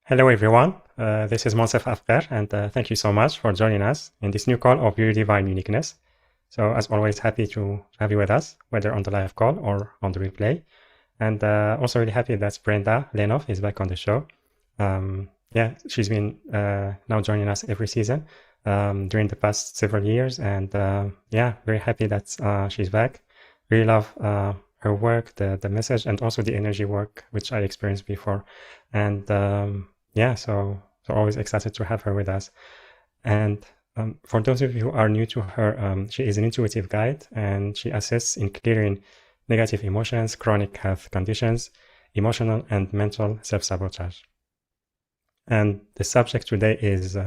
Hello, everyone. This is Monsef Afkar, and thank you so much for joining us in this new call of Your Divine Uniqueness. So, as always, happy to have you with us, whether on the live call or on the replay. And also really happy that Brenda Lainof is back on the show. Yeah, she's been now joining us every season during the past several years. And yeah, very happy that she's back. Really love her work, the message, and also the energy work, which I experienced before. And yeah, so always excited to have her with us. And for those of you who are new to her, she is an intuitive guide, and she assists in clearing negative emotions, chronic health conditions, emotional and mental self-sabotage. And the subject today is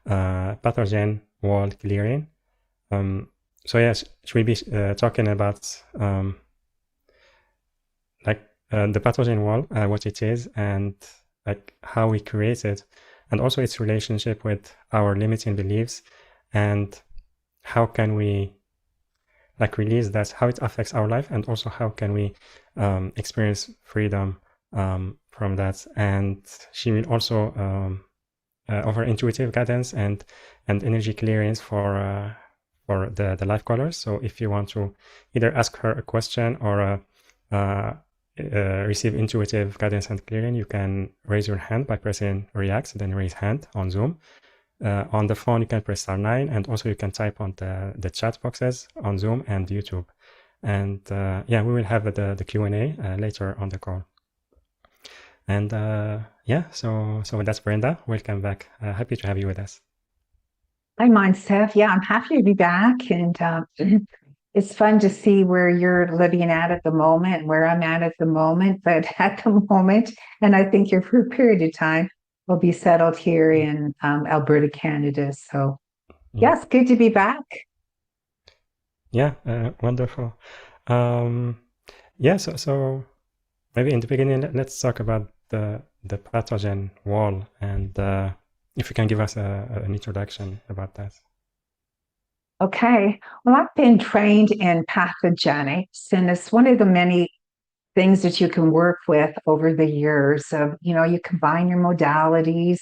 pathogen wall clearing. So yes, she will be talking about the pathogen wall, what it is, and like how we create it, and also its relationship with our limiting beliefs, and how can we like release that, how it affects our life, and also how can we experience freedom from that. And she will also offer intuitive guidance and energy clearance for the life callers. So if you want to either ask her a question or receive intuitive guidance and clearing, you can raise your hand by pressing react, then raise hand on Zoom. On the phone, you can press star 9, and also you can type on the chat boxes on Zoom and YouTube. And yeah, we will have the Q&A later on the call. And yeah, so that's Brenda. Welcome back. Happy to have you with us. Hi, Monsef. Yeah, I'm happy to be back. And it's fun to see where you're living at the moment, where I'm at the moment. But at the moment, and I think you're for a period of time, we'll be settled here in Alberta, Canada. So, yes, good to be back. Yeah, wonderful. Yeah, so maybe in the beginning, let's talk about the pathogen wall, and if you can give us an introduction about that. Okay. Well, I've been trained in pathogenics, and it's one of the many things that you can work with over the years of, you combine your modalities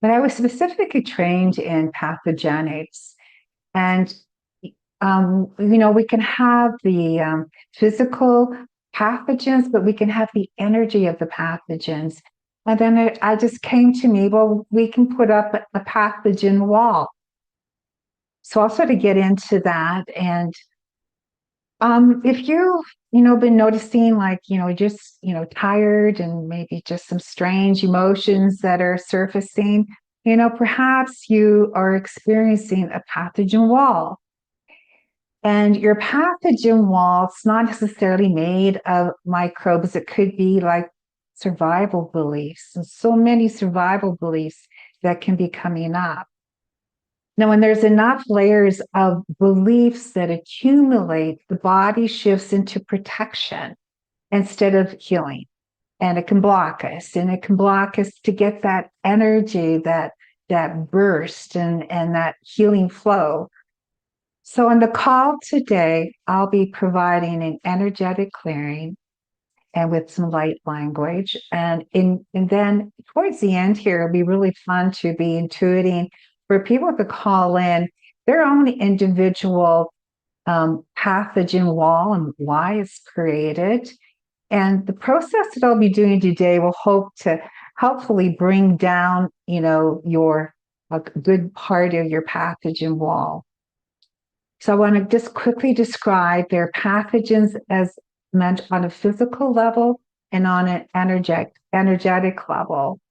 but I was specifically trained in pathogenics. And we can have the physical pathogens, but we can have the energy of the pathogens. And then I just came to me, well, we can put up a pathogen wall. So I'll sort of get into that. And if you've been noticing like, just, tired and maybe just some strange emotions that are surfacing, perhaps you are experiencing a pathogen wall. And your pathogen wall, it's not necessarily made of microbes. It could be like survival beliefs, and so many survival beliefs that can be coming up. Now, when there's enough layers of beliefs that accumulate, the body shifts into protection instead of healing. And it can block us, and it can block us to get that energy, that burst and that healing flow. So on the call today, I'll be providing an energetic clearing and with some light language. And then towards the end here, it'll be really fun to be intuiting for people to call in their own individual pathogen wall and why it's created. And the process that I'll be doing today will hope to helpfully bring down, a good part of your pathogen wall. So I want to just quickly describe their pathogens as meant on a physical level and on an energetic level.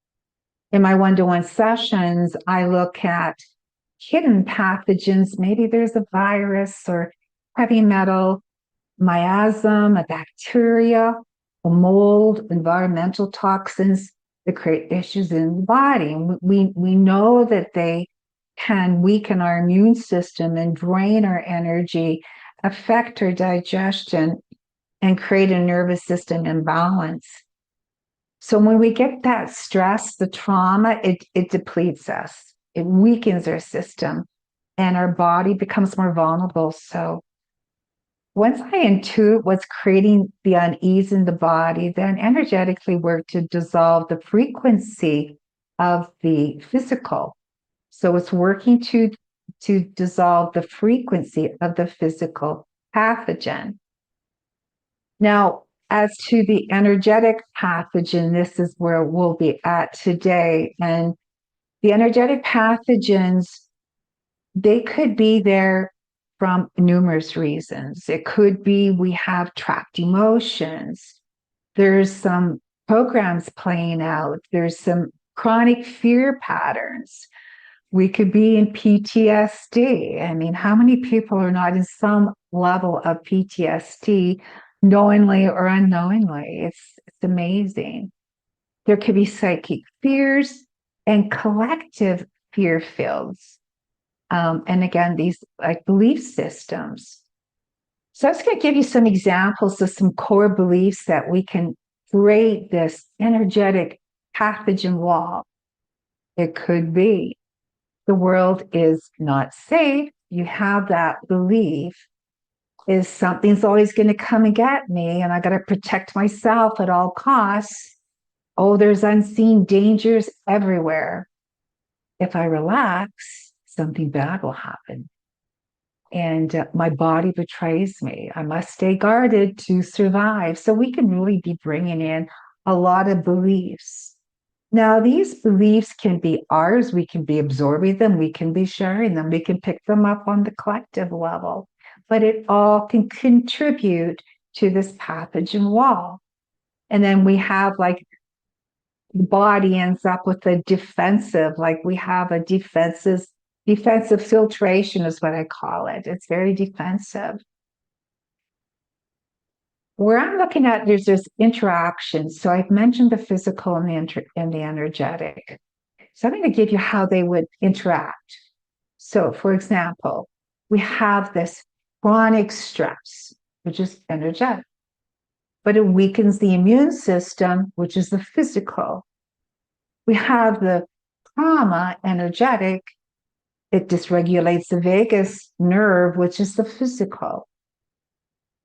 In my one-to-one sessions, I look at hidden pathogens. Maybe there's a virus or heavy metal, miasm, a bacteria, a mold, environmental toxins that create issues in the body. We know that they can weaken our immune system and drain our energy, affect our digestion, and create a nervous system imbalance. So when we get that stress, the trauma, it depletes us. It weakens our system, and our body becomes more vulnerable. So once I intuit what's creating the unease in the body, then energetically work to dissolve the frequency of the physical. So it's working to dissolve the frequency of the physical pathogen. Now, as to the energetic pathogen, this is where we'll be at today. And the energetic pathogens, they could be there from numerous reasons. It could be we have trapped emotions. There's some programs playing out. There's some chronic fear patterns. We could be in PTSD. I mean, how many people are not in some level of PTSD, knowingly or unknowingly? It's amazing. There could be psychic fears and collective fear fields. And again, these like belief systems. So I was going to give you some examples of some core beliefs that we can create this energetic pathogen wall. It could be the world is not safe. You have that belief is something's always going to come and get me, and I got to protect myself at all costs. Oh, there's unseen dangers everywhere. If I relax, something bad will happen. And my body betrays me. I must stay guarded to survive. So we can really be bringing in a lot of beliefs. Now, these beliefs can be ours. We can be absorbing them. We can be sharing them. We can pick them up on the collective level. But it all can contribute to this pathogen wall. And then we have like the body ends up with a defensive, like we have a defensive filtration is what I call it. It's very defensive. Where I'm looking at, there's this interaction. So I've mentioned the physical and the energetic. So I'm going to give you how they would interact. So, for example, we have this chronic stress, which is energetic, but it weakens the immune system, which is the physical. We have the trauma, energetic. It dysregulates the vagus nerve, which is the physical.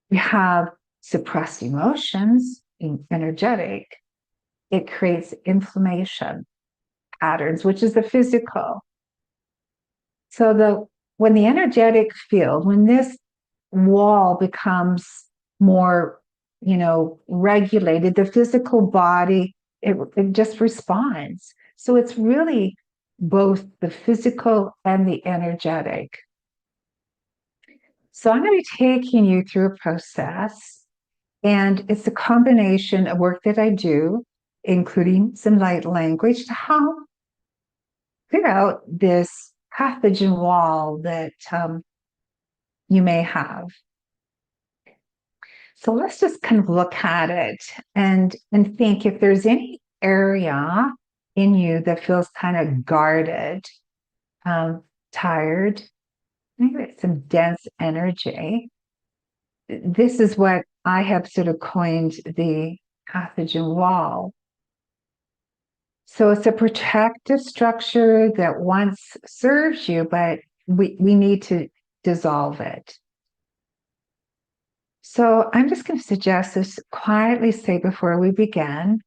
We have suppressed emotions, energetic. It creates inflammation patterns, which is the physical. So when the energetic field, when this wall becomes more, regulated, the physical body, it just responds. So it's really both the physical and the energetic. So I'm going to be taking you through a process, and it's a combination of work that I do, including some light language, to help clear out this pathogen wall that you may have. So let's just kind of look at it and think if there's any area in you that feels kind of guarded, tired, maybe some dense energy. This is what I have sort of coined the pathogen wall. So it's a protective structure that once serves you, but we need to dissolve it. So I'm just going to suggest this quietly say before we begin.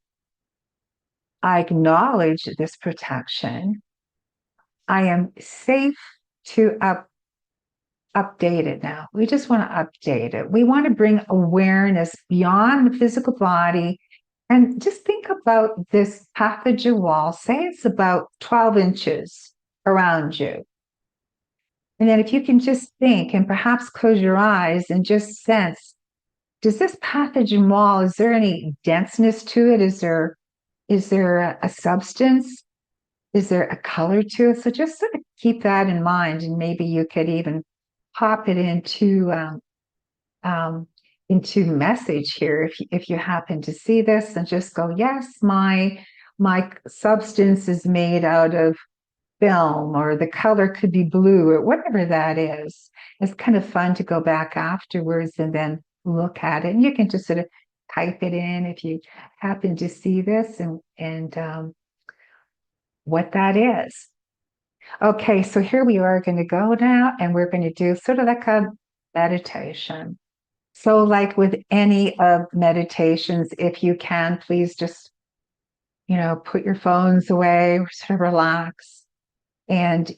I acknowledge this protection. I am safe to update it now. We just want to update it. We want to bring awareness beyond the physical body and just think about this pathogen wall. Say it's about 12 inches around you. And then if you can just think and perhaps close your eyes and just sense, does this pathogen wall, is there any denseness to it? Is there a substance? Is there a color to it? So just sort of keep that in mind, and maybe you could even pop it into message here if you happen to see this, and just go, yes, my substance is made out of film, or the color could be blue, or whatever that is. It's kind of fun to go back afterwards and then look at it. And you can just sort of type it in if you happen to see this and what that is. Okay, so here we are going to go now, and we're going to do sort of like a meditation. So like with any of meditations, if you can, please just put your phones away, sort of relax and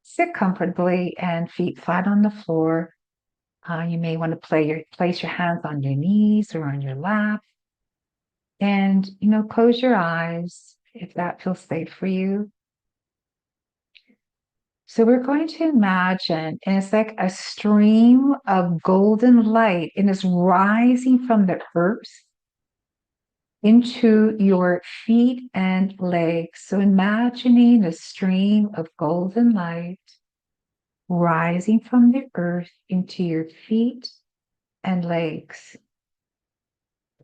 sit comfortably and feet flat on the floor. You may want to place your hands on your knees or on your lap and, close your eyes if that feels safe for you. So we're going to imagine, and it's like a stream of golden light, and it's rising from the earth into your feet and legs. So imagining a stream of golden light rising from the earth into your feet and legs.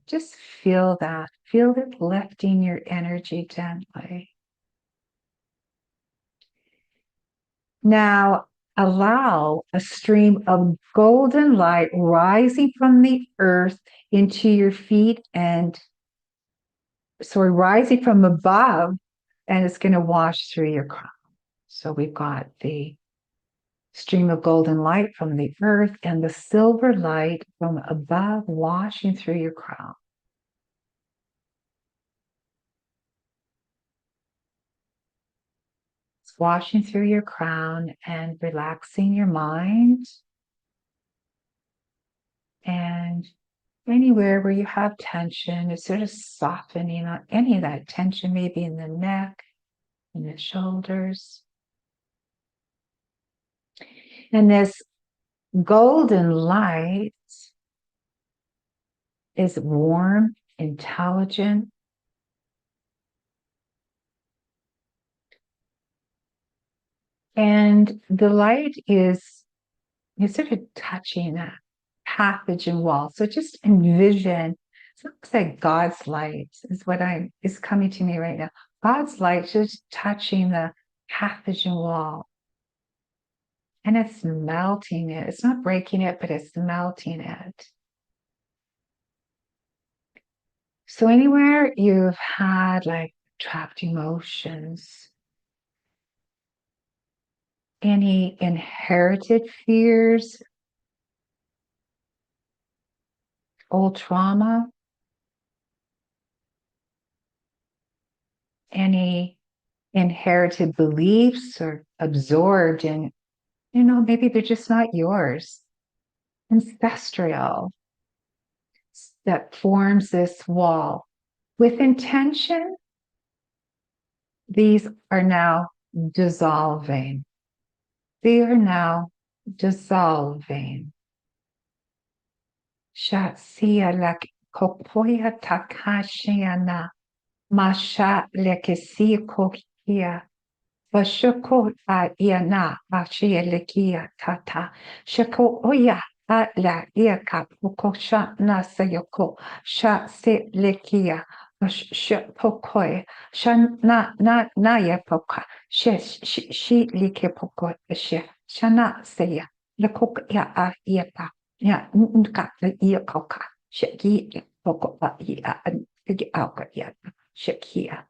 Just feel that. Feel it lifting your energy gently. Now, allow a stream of golden light rising from the earth into your feet and rising from above, and it's going to wash through your crown. So we've got the stream of golden light from the earth and the silver light from above washing through your crown. It's washing through your crown and relaxing your mind. And anywhere where you have tension, it's sort of softening on any of that tension, maybe in the neck, in the shoulders. And this golden light is warm, intelligent, and the light is sort of touching that pathogen wall. So just envision, it looks like God's light is coming to me right now. God's light just touching the pathogen wall. And it's melting it. It's not breaking it, but it's melting it. So anywhere you've had like trapped emotions, any inherited fears, old trauma, any inherited beliefs or absorbed in, maybe they're just not yours, ancestral, that forms this wall. With intention, these are now dissolving. They are now dissolving. Shatsia lak kopoya takashiana. Masha lekesi kokia. Vashoko a iana ashia lekia tata. Shako oya a la iaka pokosha nasayoko. Sha se lekia. Pokoi. Shan na ya poka. She like poko. Shana seya. Lekok ya a iapa. Ya nka ia koka. Shaki poko a ia an. Auka ya. Shakia.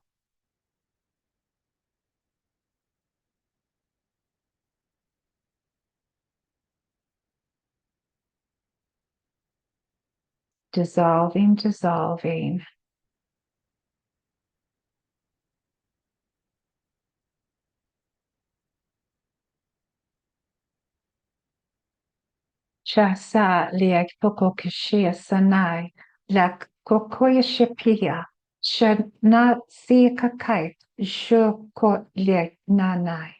Dissolving, dissolving. Chasa liak poko kishia sanai, lak kokoya shipia, shana si kakai, shoko liak nanai.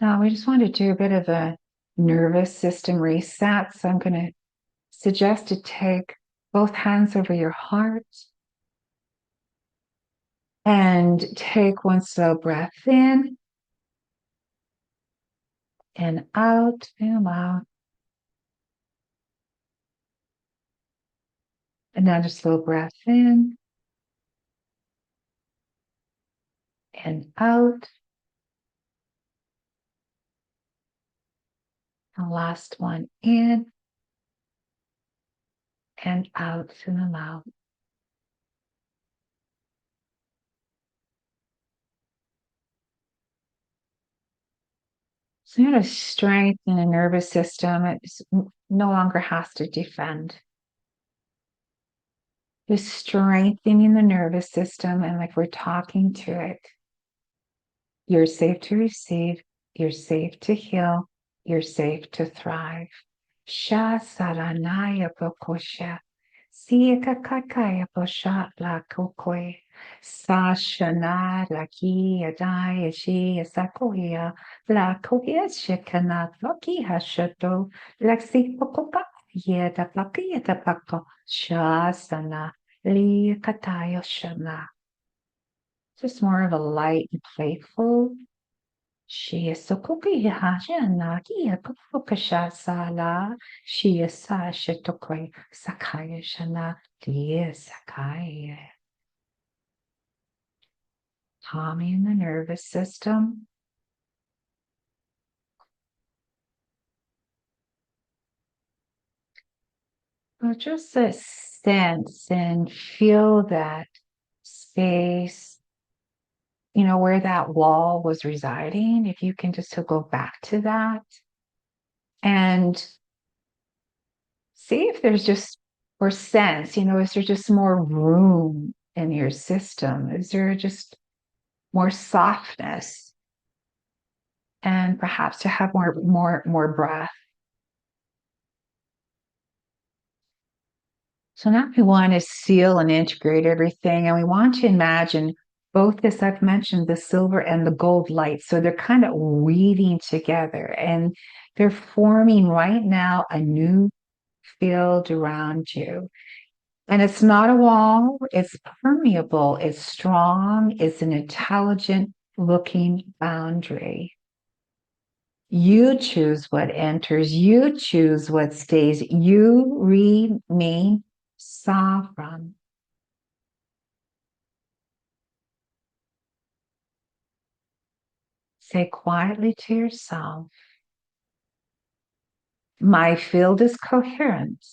Now we just want to do a bit of a nervous system reset. So I'm going to suggest to take both hands over your heart and take one slow breath in and out, and out. Another slow breath in and out. And last one in and out through the mouth. So you know, strengthen the nervous system. No longer has to defend. Just strengthening the nervous system, and like we're talking to it. You're safe to receive. You're safe to heal. You're safe to thrive. Sha saranaya bokosha. Siya kakaya bosha la kokoi. Sa shana la ki adaya shi sakoya. La koya shikana loki hashato. Lexi pokoka. Yeda paki yeda pako. Sha sana. Li katayo shana. Just more of a light and playful. She is so cookie hajana kia kukasha sala. She is sa shetokwe sakaya shana dia sakaya. Calming the nervous system. But just a sense and feel that space, you know, where that wall was residing. If you can just go back to that and see if there's just, or sense, you know, is there just more room in your system? Is there just more softness? And perhaps to have more breath. So now we want to seal and integrate everything, and we want to imagine both this, I've mentioned the silver and the gold light. So they're kind of weaving together and they're forming right now a new field around you. And it's not a wall, it's permeable, it's strong, it's an intelligent looking boundary. You choose what enters, you choose what stays, you remain sovereign. Say quietly to yourself, my field is coherent.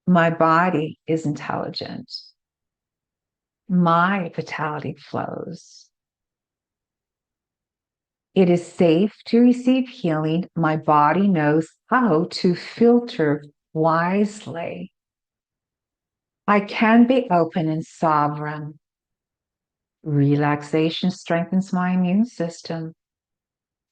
My body is intelligent. My vitality flows. It is safe to receive healing. My body knows how to filter wisely. I can be open and sovereign. Relaxation strengthens my immune system.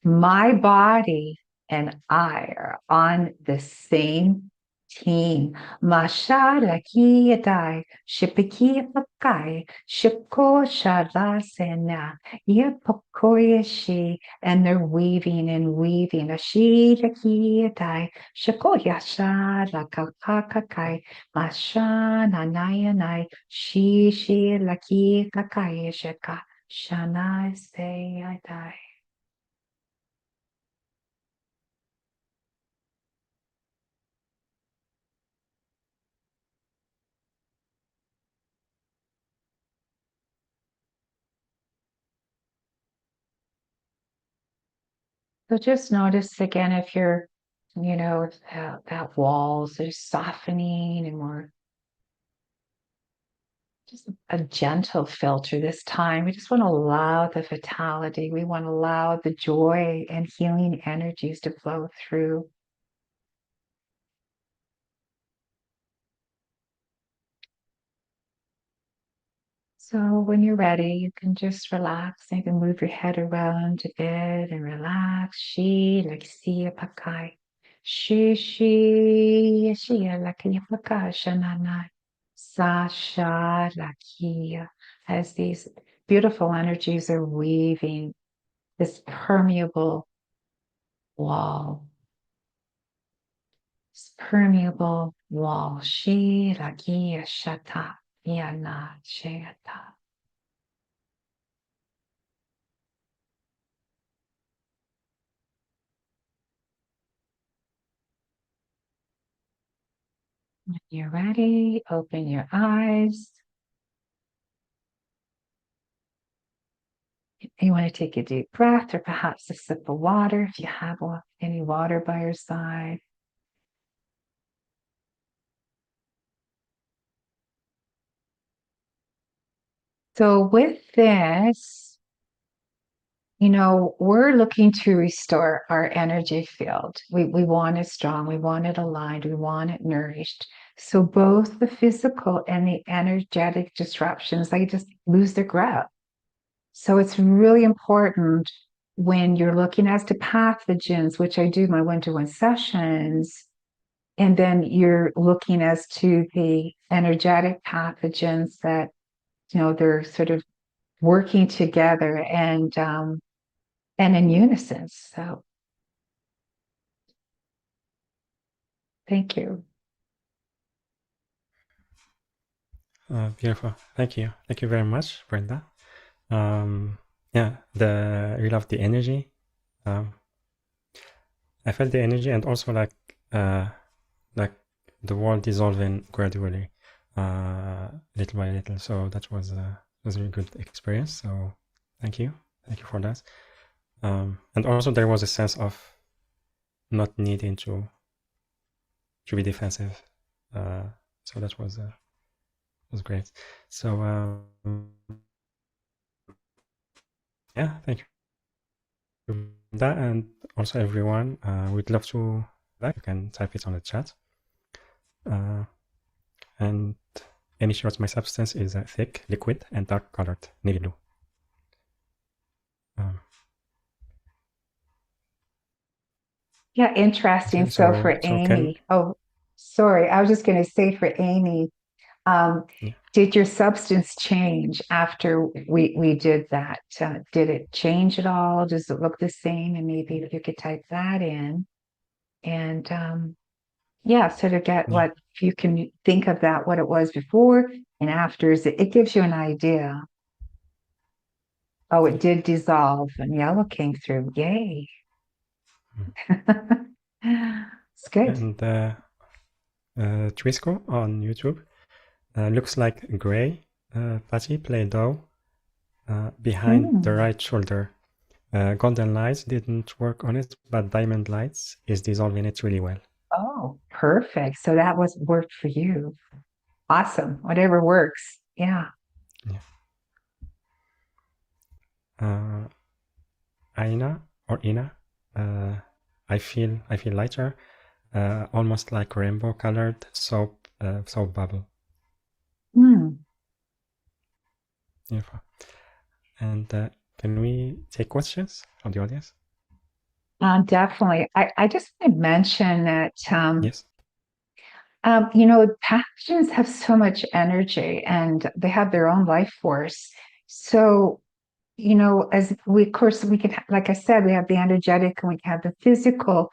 My body and I are on the same team. Mashara kiyadai, shipikia pakai, shiko shalasena, yapokoyashi, and they're weaving and weaving. Ashira kiyadai, shiko yashara kakakakai, mashana nayanai, shishi laki kakai shaka, shana say yadai. So just notice again if you're, you know, if that walls are softening and we're just a gentle filter this time. We just want to allow the vitality. We want to allow the joy and healing energies to flow through. So when you're ready, you can just relax. You can move your head around a bit and relax. She like siya pakai. She like pakai shananai. Sasha Lakia, as these beautiful energies are weaving this permeable wall. This permeable wall. She Lakia Shata Yana Shayata. When you're ready, open your eyes. You want to take a deep breath or perhaps a sip of water if you have any water by your side. So with this, we're looking to restore our energy field. We want it strong, we want it aligned, we want it nourished. So both the physical and the energetic disruptions, they just lose their grip. So it's really important when you're looking as to pathogens, which I do my one-to-one sessions, and then you're looking as to the energetic pathogens that, they're sort of working together and in unison. So thank you. Beautiful. Thank you. Thank you very much, Brenda. Yeah, we love the energy. I felt the energy, and also like the wall dissolving gradually, little by little. So that was a really good experience. So thank you for that. And also there was a sense of not needing to be defensive. So that was great. So yeah, thank you. That, and also everyone, we'd love to you can type it on the chat. And any shorts, my substance is thick, liquid, and dark colored, navy blue. Yeah, interesting. Okay, So for Amy, sorry, I was just going to say for Amy, did your substance change after we did that? Did it change at all? Does it look the same? And maybe if you could type that in. And yeah, so to get what, if you can think of that, what it was before and after, it gives you an idea. Oh, it did dissolve and yellow came through. Yay. It's good. And Trisco on YouTube looks like gray patchy play dough behind the right shoulder. Golden lights didn't work on it, but diamond lights is dissolving it really well. Oh, perfect. So that was worked for you. Awesome. Whatever works. Yeah. Ina, I feel lighter, almost like rainbow colored soap bubble. Beautiful. And can we take questions from the audience? Definitely. I just want to mention that yes. Pathogens have so much energy and they have their own life force. So, as of course, we can, like I said, we have the energetic and we have the physical.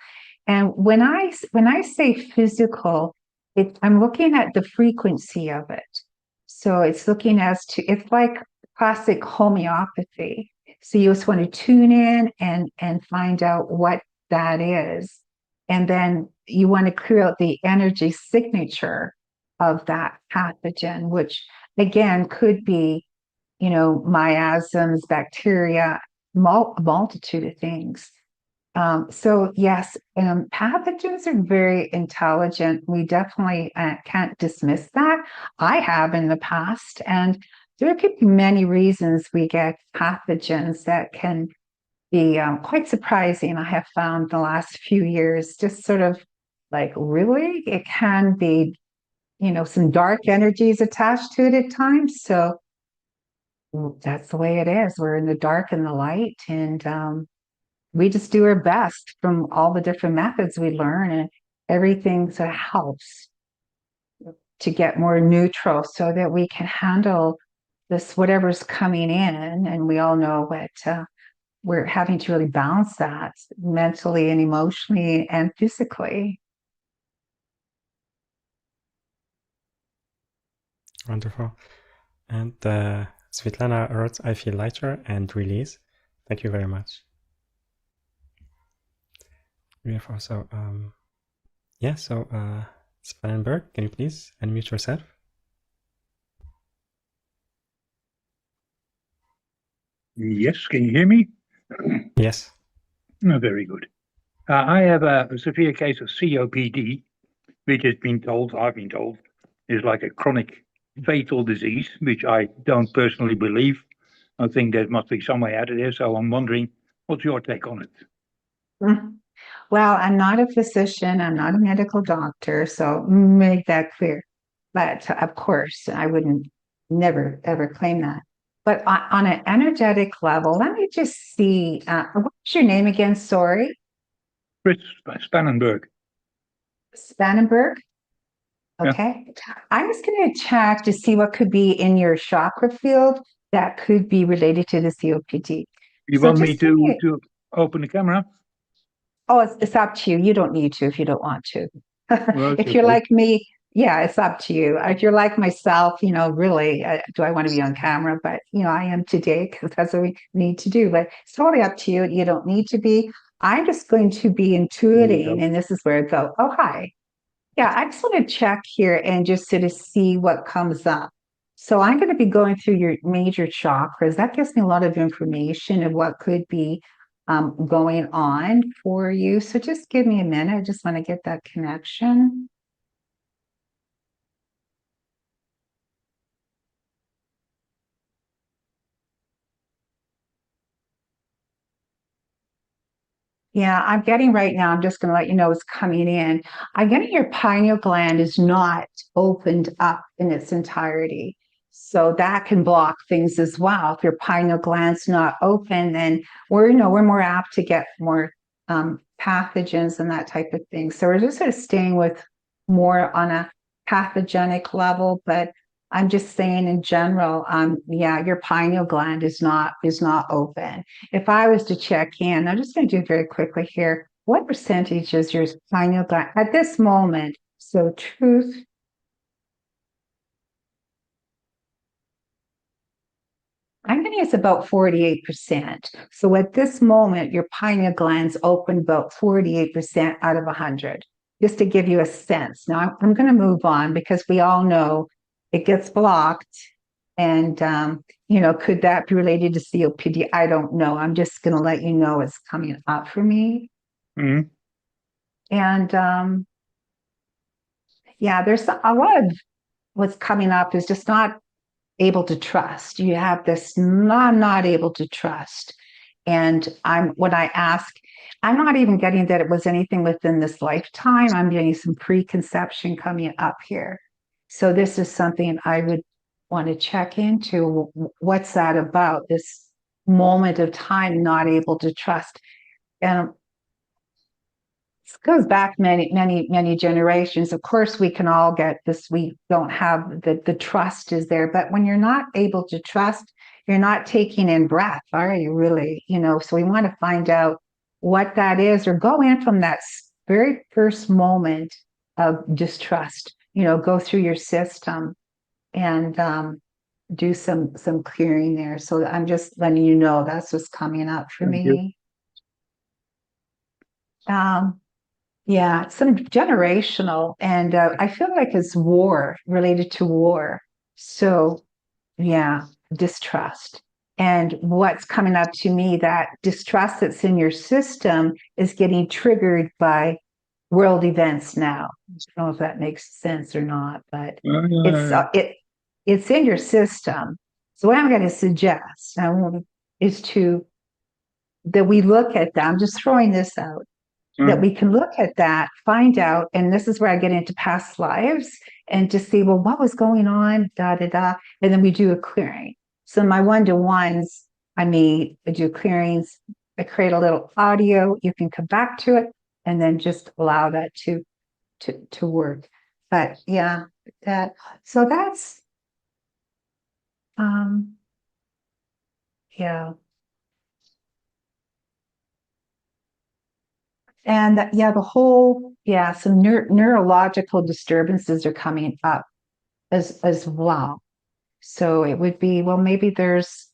And when I say physical, I'm looking at the frequency of it. So it's looking as to, it's like classic homeopathy. So you just want to tune in and find out what that is. And then you want to create the energy signature of that pathogen, which again could be, miasms, bacteria, a multitude of things. So yes, pathogens are very intelligent. We definitely can't dismiss that. I have in the past, and there could be many reasons we get pathogens that can be quite surprising. I have found the last few years, just sort of like, really, it can be, some dark energies attached to it at times. So that's the way it is. We're in the dark and the light, and we just do our best from all the different methods we learn, and everything sort of helps to get more neutral so that we can handle this whatever's coming in. And we all know what we're having to really balance that mentally and emotionally and physically. Wonderful. And Svetlana wrote, I feel lighter and release. Thank you very much. Beautiful. So, yeah, so Spanenberg, can you please unmute yourself? Yes, can you hear me? Yes. Oh, very good. I have a severe case of COPD, which I've been told, is like a chronic fatal disease, which I don't personally believe. I think there must be some way out of this. So I'm wondering, what's your take on it? Well, I'm not a physician, I'm not a medical doctor, so make that clear. But of course, I wouldn't never ever claim that. But on an energetic level, let me just see. What's your name again? Sorry, Chris Spannenberg. Spannenberg. Yeah. Okay. I'm just going to check to see what could be in your chakra field that could be related to the COPD. You So want me just give me- to open the camera? Oh, it's up to you. You don't need to if you don't want to. Well, If you're okay. like me, yeah, it's up to you. If you're like myself, really, do I want to be on camera? But, I am today because that's what we need to do. But it's totally up to you. You don't need to be. I'm just going to be intuiting, and this is where I go. Oh, hi. Yeah, I just want to check here and just sort of see what comes up. So I'm going to be going through your major chakras. That gives me a lot of information of what could be going on for you. So just give me a minute. I just want to get that connection. Yeah, I'm getting right now, I'm just going to let you know it's coming in. I'm getting your pineal gland is not opened up in its entirety. So that can block things as well. If your pineal gland's not open, then we're more apt to get more pathogens and that type of thing. So we're just sort of staying with more on a pathogenic level, but I'm just saying in general, your pineal gland is not open. If I was to check in, I'm just going to do it very quickly here. What percentage is your pineal gland at this moment? So truth. I'm going to use about 48%. So at this moment, your pineal gland's open about 48% out of 100, just to give you a sense. Now I'm going to move on because we all know it gets blocked. And, could that be related to COPD? I don't know. I'm just going to let you know it's coming up for me. Mm-hmm. And there's a lot of what's coming up is just not able to trust. You have this, I'm not able to trust. And when I ask, I'm not even getting that it was anything within this lifetime. I'm getting some preconception coming up here. So this is something I would want to check into. What's that about? This moment of time, not able to trust. And this goes back many, many, many generations. Of course, we can all get this. We don't have the trust is there, but when you're not able to trust, you're not taking in breath, are you really? So we want to find out what that is, or go in from that very first moment of distrust. Go through your system and do some clearing there. So I'm just letting you know that's what's coming up for Thank you. me. Yeah, some generational, and I feel like it's war related to war. So, yeah, distrust. And what's coming up to me, that distrust that's in your system is getting triggered by world events now. I don't know if that makes sense or not, but it's in your system. So what I'm going to suggest is that we look at that. I'm just throwing this out, that we can look at that, find out, and this is where I get into past lives and just see, well, what was going on, da, da, da. And then we do a clearing. So my one-to-ones, I do clearings, I create a little audio, you can come back to it, and then just allow that to work. But yeah, so that's, yeah. And the whole, some neurological disturbances are coming up as well. So it would be, well, maybe there's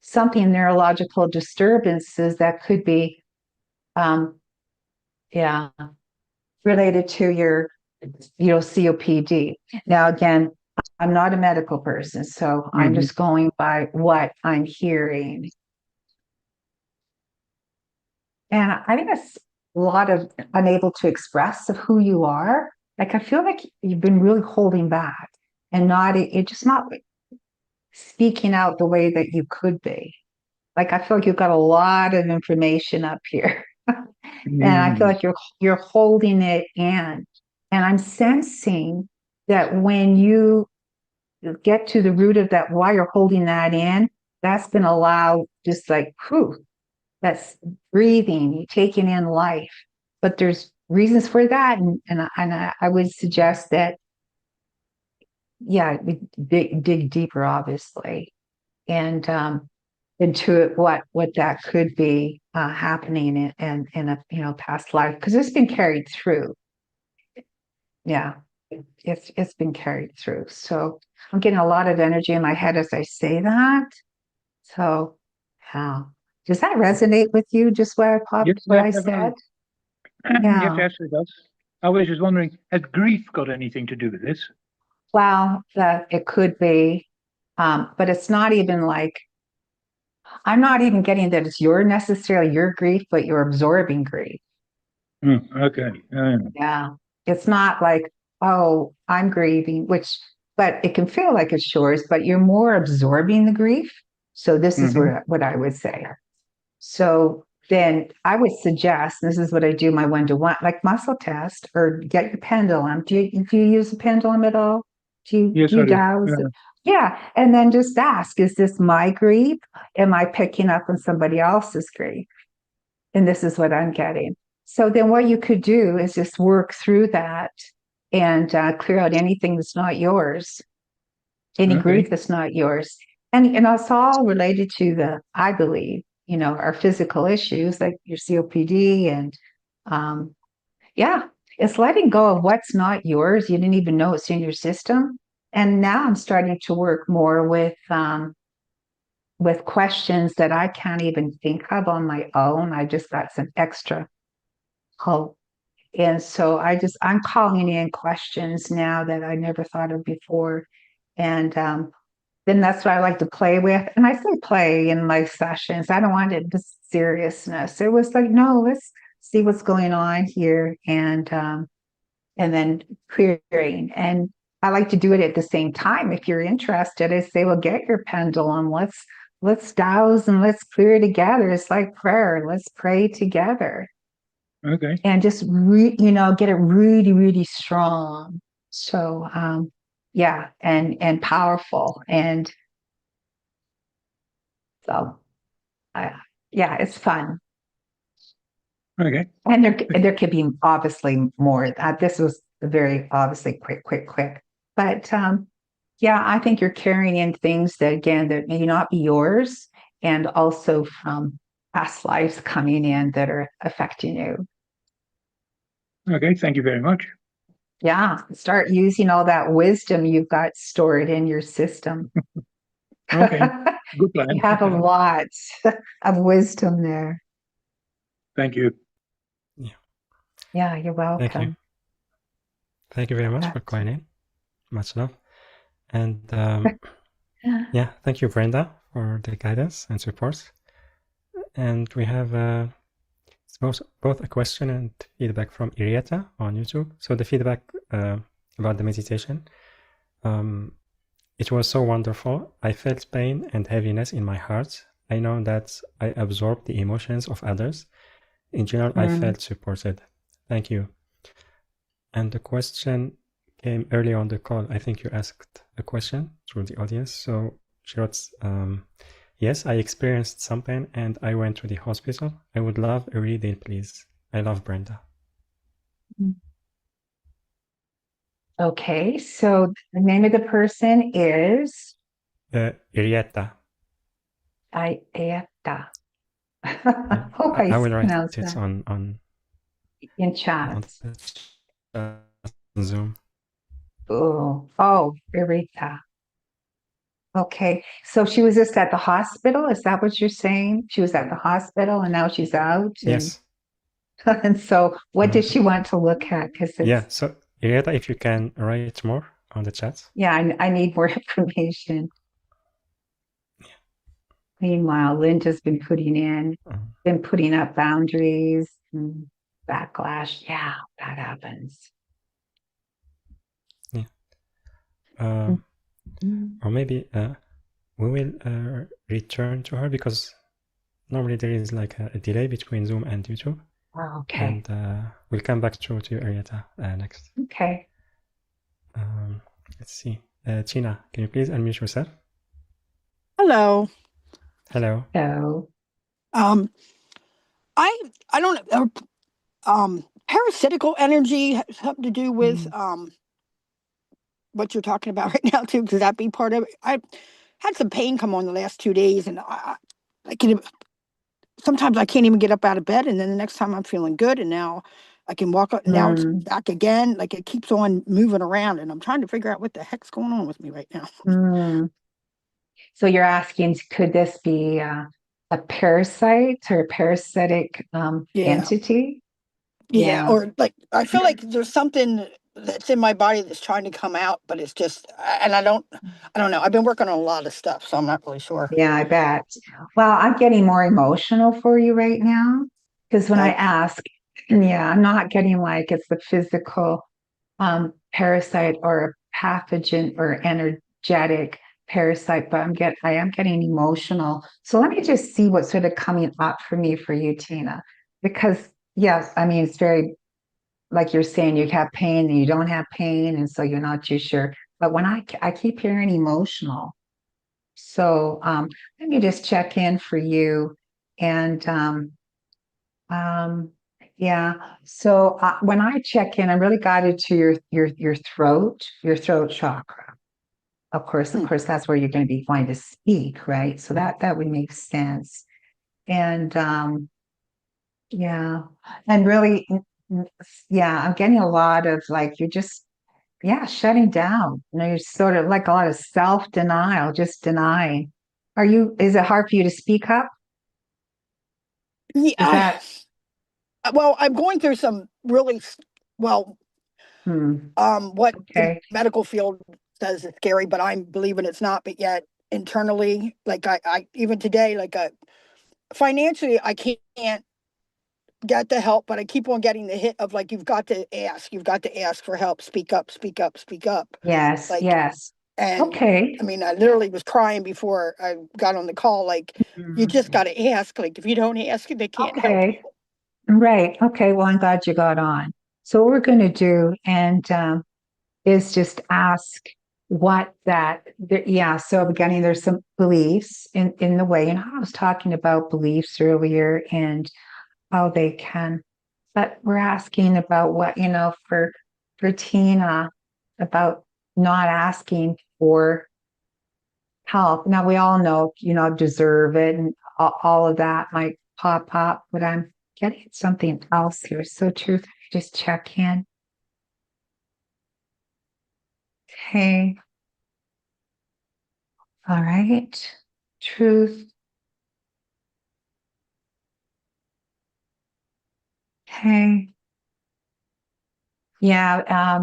something neurological disturbances that could be, related to your, COPD. Now, again, I'm not a medical person, so I'm just going by what I'm hearing. And I think it's a lot of unable to express of who you are. Like, I feel like you've been really holding back and not, it's just not speaking out the way that you could be. Like I feel like you've got a lot of information up here. And I feel like you're holding it in. And I'm sensing that when you get to the root of that, why you're holding that in, that's been allowed, just like, whew, that's breathing, you're taking in life. But there's reasons for that. And I would suggest that, yeah, we dig deeper, obviously, and into it, what that could be happening in a past life, because it's been carried through. Yeah, it's been carried through. So I'm getting a lot of energy in my head as I say that. So, yeah. Does that resonate with you? Just what I said? Yes, Yeah. it does. I was just wondering, has grief got anything to do with this? Well, that it could be, but it's not even like, I'm not even getting that it's necessarily your grief, but you're absorbing grief. Okay. Yeah. It's not like, oh, I'm grieving, but it can feel like it's yours, but you're more absorbing the grief. So this is what I would say. So then I would suggest, this is what I do my one-to-one, like muscle test, or get your pendulum. Do you use a pendulum at all? Yes, Do you I do. dowse it? Yeah. And then just ask, is this my grief? Am I picking up on somebody else's grief? And this is what I'm getting. So then what you could do is just work through that and clear out anything that's not yours, any grief that's not yours. And it's all related to I believe, our physical issues like your COPD. And yeah, it's letting go of what's not yours. You didn't even know it's in your system. And now I'm starting to work more with questions that I can't even think of on my own. I just got some extra help. And so I'm calling in questions now that I never thought of before. And then that's what I like to play with. And I say play in my sessions. I don't want it the seriousness. It was like, no, let's see what's going on here. And then clearing. And I like to do it at the same time. If you're interested, I say, well, get your pendulum. Let's douse and let's clear together. It's like prayer. Let's pray together. Okay. And just get it really, really strong. So yeah, and powerful. And so yeah, it's fun. Okay. And there could be obviously more. This was very obviously quick. But yeah, I think you're carrying in things that, again, that may not be yours, and also from past lives coming in that are affecting you. Okay. Thank you very much. Yeah, start using all that wisdom you've got stored in your system. Okay. Good plan. You have a lot of wisdom there. Thank you. Yeah, you're welcome. Thank you. Thank you very much for calling in. Much love. And yeah, thank you, Brenda, for the guidance and support. And we have both a question and feedback from Irieta on YouTube. So the feedback about the meditation, it was so wonderful. I felt pain and heaviness in my heart. I know that I absorbed the emotions of others. In general, I felt supported. Thank you. And the question came early on the call. I think you asked a question through the audience. So she wrote, yes, I experienced some pain and I went to the hospital. I would love a reading, please. I love Brenda. Okay, so the name of the person is Irieta. Irieta. Hope I will write pronounced it that on in chat. On Zoom. Oh, Irieta. Okay, so she was just at the hospital. Is that what you're saying? She was at the hospital and now she's out. Yes. And so, what does she want to look at? Yeah. So, Irieta, if you can write more on the chat. Yeah, I need more information. Meanwhile, Linda's been putting up boundaries and backlash. Yeah, that happens. Yeah. Or maybe we will return to her because normally there is like a delay between Zoom and YouTube. Okay. And we'll come back to you, Arietta, next. Okay. Let's see. Tina, can you please unmute yourself? Hello. Hello. So, I don't know. Parasitical energy has something to do with what you're talking about right now too. Could that be part of it? I had some pain come on the last 2 days, and I can sometimes I can't even get up out of bed, and then the next time I'm feeling good, and now I can walk up. Now it's back again. Like it keeps on moving around, and I'm trying to figure out what the heck's going on with me right now. So you're asking, could this be a parasite or a parasitic entity? Yeah, or like I feel like there's something that's in my body that's trying to come out, but it's just, and I don't know. I've been working on a lot of stuff, so I'm not really sure. Yeah, I bet. Well, I'm getting more emotional for you right now because when I ask, I'm not getting like it's the physical parasite or a pathogen or energetic parasite, but I am getting emotional. So let me just see what's sort of coming up for me for you, Tina, because yes, I mean it's very like you're saying you have pain and you don't have pain, and so you're not too sure. But when I keep hearing emotional, so let me just check in for you, and yeah. So when I check in, I'm really guided to your throat chakra. Of course, that's where you're going to be going to speak, right? So that would make sense. And yeah, and really, yeah, I'm getting a lot of like you're just shutting down. You know, you're sort of like a lot of self-denial, just denying. Is it hard for you to speak up? Is that Well, I'm going through some really well. What the medical field says is scary, but I'm believing it's not. But yet internally, like I even today, like financially, I can't get the help, but I keep on getting the hit of like you've got to ask for help, speak up, speak up, speak up. Yes, like, yes. And okay. I mean, I literally was crying before I got on the call. Like, you just got to ask. Like, if you don't ask, they can't help you. Right. Okay. Well, I'm glad you got on. So what we're going to do is just ask what so beginning there's some beliefs in the way, I was talking about beliefs earlier and how they can, but we're asking about what, for Tina, about not asking for help. Now we all know, deserve it and all of that might pop up, but I'm getting something else here. So truth, just check in. Okay. All right. Truth. Okay. Yeah.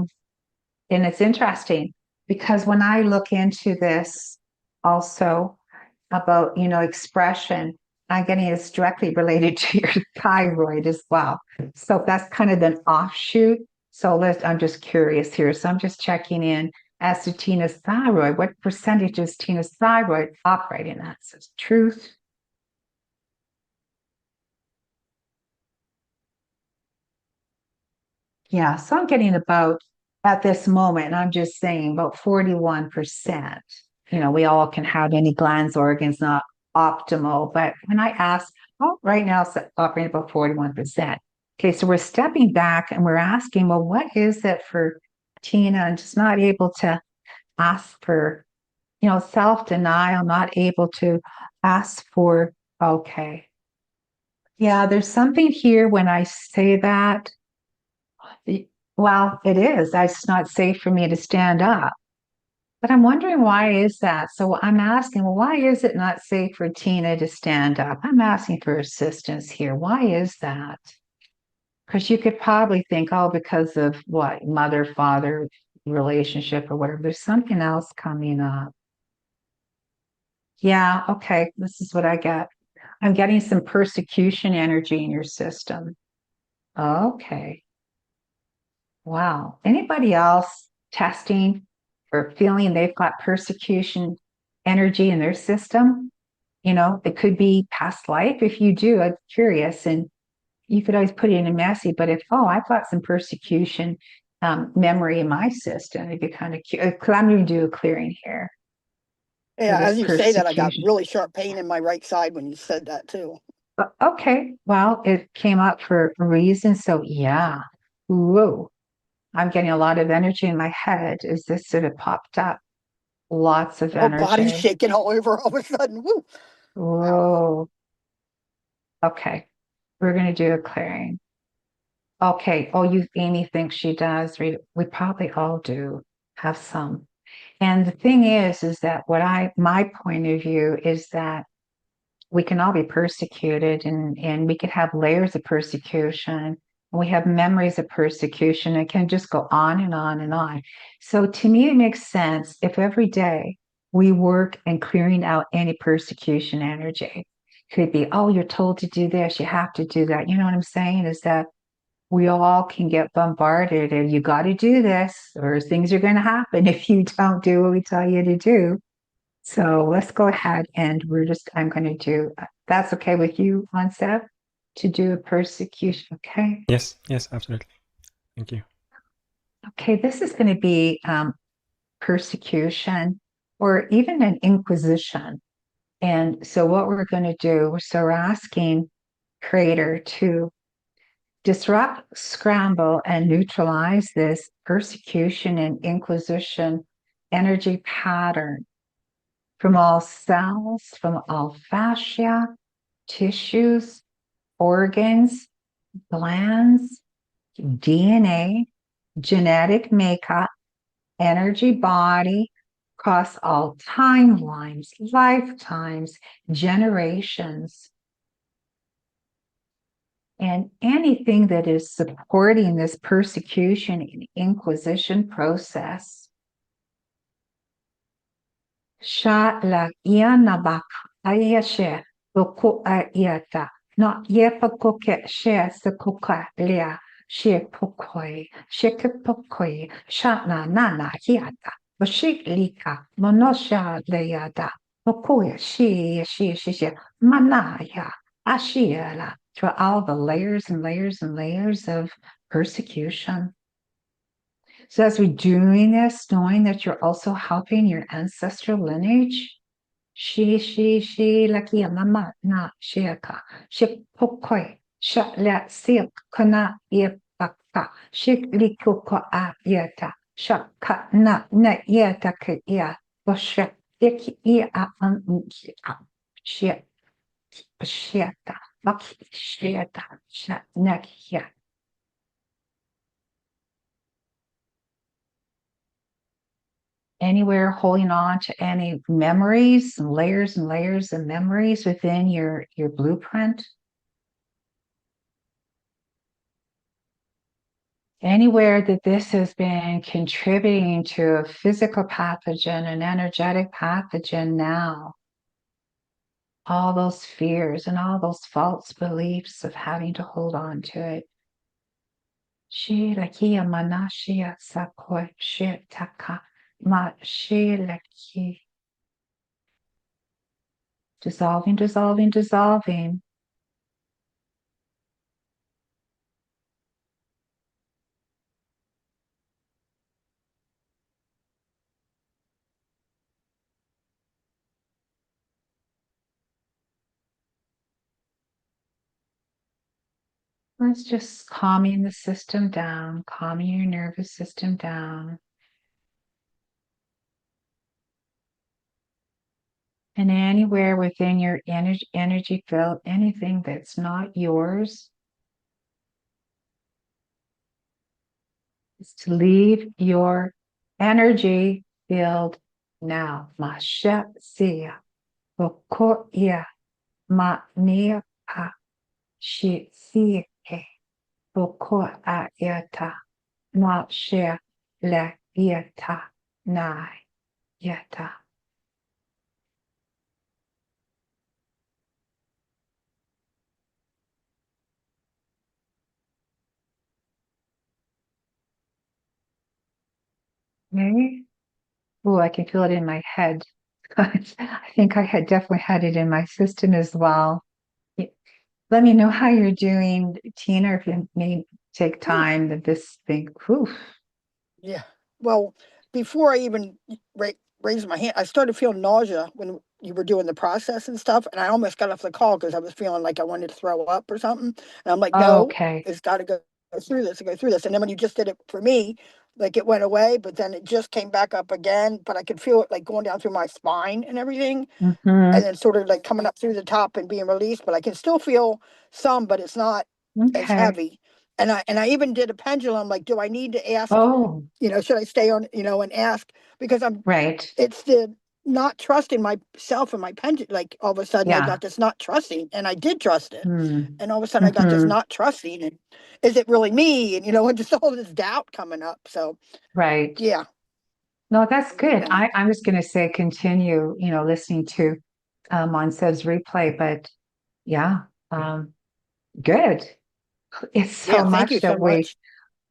And it's interesting because when I look into this also about, expression, I'm getting it's directly related to your thyroid as well. So that's kind of an offshoot. So I'm just curious here. So I'm just checking in as to Tina's thyroid. What percentage is Tina's thyroid operating at? So truth. Yeah, so I'm getting about at this moment, I'm just saying about 41%. We all can have any glands, organs, not optimal. But when I ask, right now it's operating about 41%. Okay, so we're stepping back and we're asking, well, what is it for Tina and just not able to ask for, self-denial, not able to ask for, okay. Yeah, there's something here when I say that. Well, it is. It's not safe for me to stand up. But I'm wondering why is that? So I'm asking, well, why is it not safe for Tina to stand up? I'm asking for assistance here. Why is that? Because you could probably think, because of what, mother-father relationship or whatever. There's something else coming up. Yeah, okay. This is what I get. I'm getting some persecution energy in your system. Okay. Wow. Anybody else testing or feeling they've got persecution energy in their system. You know, it could be past life. If you do, I'm curious, and you could always put it in a messy. But if, oh, I've got some persecution memory in my system, it'd be kind of cute. Because I'm going to do a clearing here. Yeah, This as you say that, I got persecution. really sharp pain in my right side when you said that too. Okay, well, it came up for a reason. So, yeah, whoa, I'm getting a lot of energy in my head as this sort of popped up. Lots of The whole body's energy. shaking all over all of a sudden. Woo! Wow. Whoa. Okay, we're going to do a clearing. Okay. Oh, Amy thinks she does. We probably all do have some. And the thing is that my point of view is that we can all be persecuted and we can have layers of persecution. We have memories of persecution. It can just go on and on and on. So to me, it makes sense if every day we work in clearing out any persecution energy. Could be, oh, you're told to do this, you have to do that. You know what I'm saying? Is that we all can get bombarded and you got to do this or things are going to happen if you don't do what we tell you to do. So let's go ahead and I'm going to do, that's okay with you, Monsef, to do a persecution, okay? Yes, absolutely. Thank you. Okay, this is going to be persecution or even an inquisition. And so what we're going to do, so we're asking Creator to disrupt, scramble, and neutralize this persecution and inquisition energy pattern from all cells, from all fascia, tissues, organs, glands, DNA, genetic makeup, energy body, across all timelines, lifetimes, generations. And anything that is supporting this persecution and inquisition process. Sha la yanabak ayashe boku ayata not yepakoke she sakuka lea she pokoi shekepokoi shana nana hiata bashik lika monosha leada bokuya she manaya ashiela through all the layers and layers and layers of persecution. So as we're doing this, knowing that you're also helping your ancestral lineage, she, laki mama na sheka, shik pokoi, sha la silk kana yepaka, shik likuko a yeta, shaka na yeta ke ya, bosha, iki ia an shit, shieta, baki shieta, sha nek ya. Anywhere holding on to any memories and layers of memories within your blueprint. Anywhere that this has been contributing to a physical pathogen, an energetic pathogen now. All those fears and all those false beliefs of having to hold on to it. Shi lakia manashia sakoi shi taka ma shi laki. Dissolving, dissolving, dissolving. It's just calming the system down, calming your nervous system down. And anywhere within your energy field, anything that's not yours, is to leave your energy field now. Masha siya, bokoya, ma nia pa, shi siya, boko ayata, ma she la yata, na yata. Okay. Oh, I can feel it in my head. I think I had definitely had it in my system as well. Let me know how you're doing, Tina, if you may take time that this thing, whew. Yeah. Well, before I even raised my hand, I started feeling nausea when you were doing the process and stuff, and I almost got off the call because I was feeling like I wanted to throw up or something. And I'm like, Oh, no, okay. it's got to go through this and go through this. And then when you just did it for me, like it went away, but then it just came back up again. But I could feel it like going down through my spine and everything, and Mm-hmm. then sort of like coming up through the top and being released. But I can still feel some, but it's not as Okay. heavy. And I even did a pendulum. Like, do I need to ask? Oh, Should I stay on, and ask, because right. it's the not trusting myself and my pension. Like all of a sudden I Yeah. got this not trusting, and I did trust it. Mm. And all of a sudden I got this Mm-hmm. not trusting, and is it really me? And just all this doubt coming up. So Right. yeah. No, that's good. Yeah. I'm just going to say continue, listening to Monsev's replay, but yeah, good. It's so Yeah. Thank much you so that we much.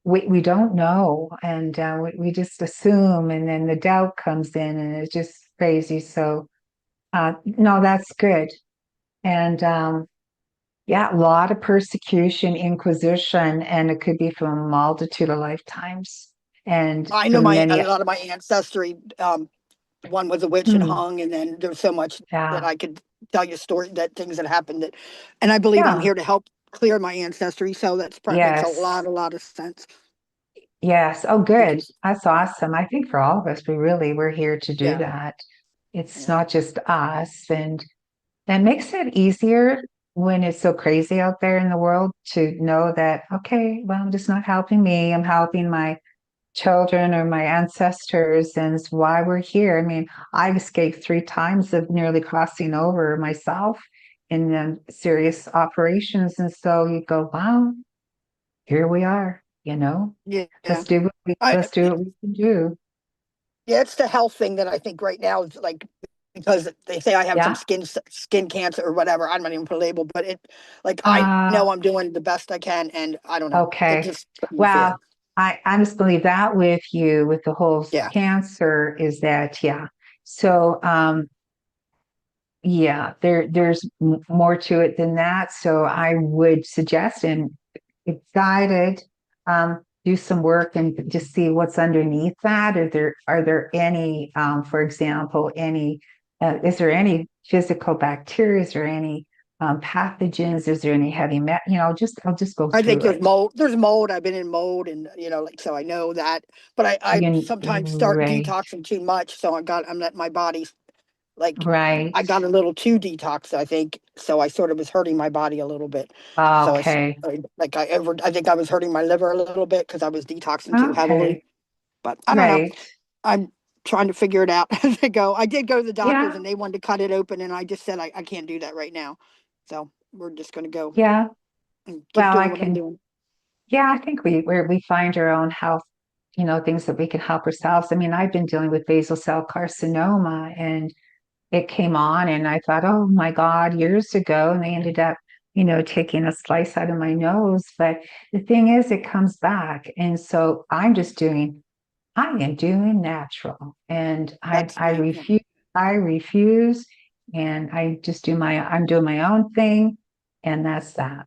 we don't know, and we just assume, and then the doubt comes in, and it's just crazy. So, no, that's good. And yeah, a lot of persecution, inquisition, and it could be from a multitude of lifetimes, and I know from a many. lot of my ancestry. One was a witch and Hmm, hung, and then there's so much that yeah, I could tell you story that things that happened and I believe I'm yeah, here to help clear my ancestry. So makes yes. a lot of sense. Yes. Oh, good. Because That's awesome. I think for all of us, we're here to do yeah, that. It's yeah, not just us, and that makes it easier when it's so crazy out there in the world to know that, okay, well, I'm just not helping me. I'm helping my children or my ancestors, and it's why we're here. I mean, I've escaped 3 times of nearly crossing over myself in serious operations. And so you go, wow, here we are, yeah, let's yeah. do what I let's do what we can do. Yeah, it's the health thing that I think right now is like, because they say I have some Yeah. skin cancer or whatever. I'm not even put a label, but I Uh, know I'm doing the best I can, and I don't know. It okay. just put me in Well, fear. I just believe that with you, with the whole Yeah, cancer, is that, yeah. So, yeah, there's more to it than that. So I would suggest, and if guided, do some work and just see what's underneath that. Are there any, for example, is there any physical bacteria? Is there any pathogens? Is there any heavy metal? I'll just go I think through it. There's mold. I've been in mold, and like so I know that. But I sometimes start Right, detoxing too much, so I'm letting my body like right. I got a little too detox, I think. So I sort of was hurting my body a little bit. So Okay, I think I was hurting my liver a little bit because I was detoxing too heavily. okay, But I don't know. right. I'm trying to figure it out as I go. I did go to the doctors, Yeah, and they wanted to cut it open, and I just said I can't do that right now. So we're just going to go yeah. and keep Well, I doing what I'm can. doing. Yeah, I think we find our own health, things that we can help ourselves. I mean, I've been dealing with basal cell carcinoma, and it came on, and I thought, oh my God, years ago, and they ended up, taking a slice out of my nose. But the thing is, it comes back, and so I am doing natural, and That's I nice. Yeah. refuse, and I'm doing my own thing, and that's that.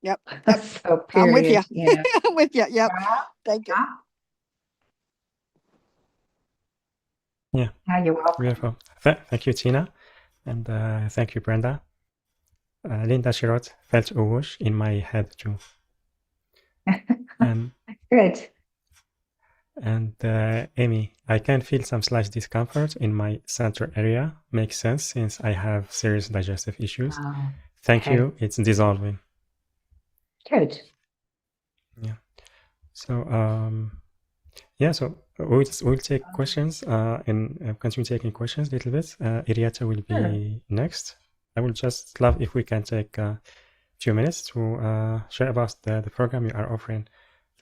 Yep. Yep. So I'm with you. period, I'm with you. Yep. Yeah, Thank you. yeah. Yeah, Yeah, you're welcome. beautiful. Thank you, Tina. And thank you, Brenda. Linda, she wrote, felt a whoosh in my head too. And Good. Amy, I can feel some slight discomfort in my center area. Makes sense since I have serious digestive issues. Oh, Thank okay. you. It's dissolving. Good. Yeah. So yeah. So we'll take questions and continue taking questions a little bit. Iriata will Sure. be next. I would just love if we can take a few minutes to share about the program you are offering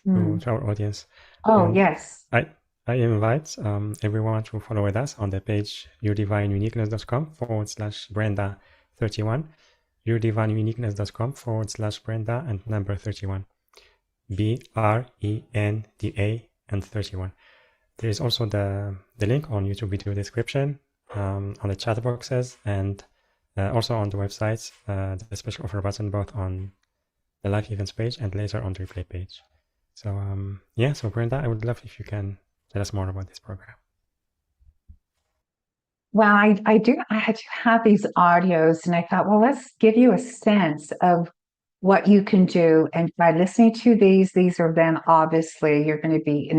to our audience. Oh, And yes. I invite everyone to follow with us on the page yourdivineuniqueness.com/Brenda31, yourdivineuniqueness.com/Brenda and number 31, BRENDA and 31. There is also the link on YouTube video description on the chat boxes and also on the websites, the special offer button both on the live events page and later on the replay page. So yeah, so Brenda, I would love if you can tell us more about this program. Well, I had to have these audios, and I thought, well, let's give you a sense of what you can do. And by listening to these are then obviously you're going to be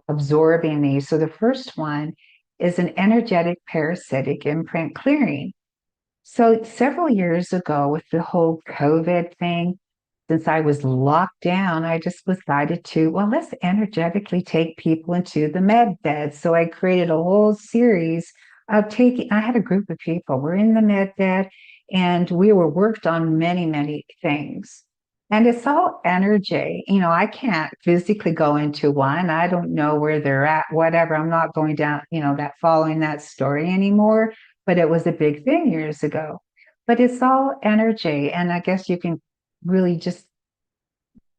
absorbing these. So the first one is an energetic parasitic imprint clearing. So several years ago, with the whole COVID thing, since I was locked down, I just decided to, well, let's energetically take people into the med bed. So I created a whole series of I had a group of people, we're in the med bed, and we were worked on many, many things. And it's all energy. I can't physically go into one. I don't know where they're at, whatever. I'm not going down, following that story anymore. But it was a big thing years ago. But it's all energy. And I guess you can really just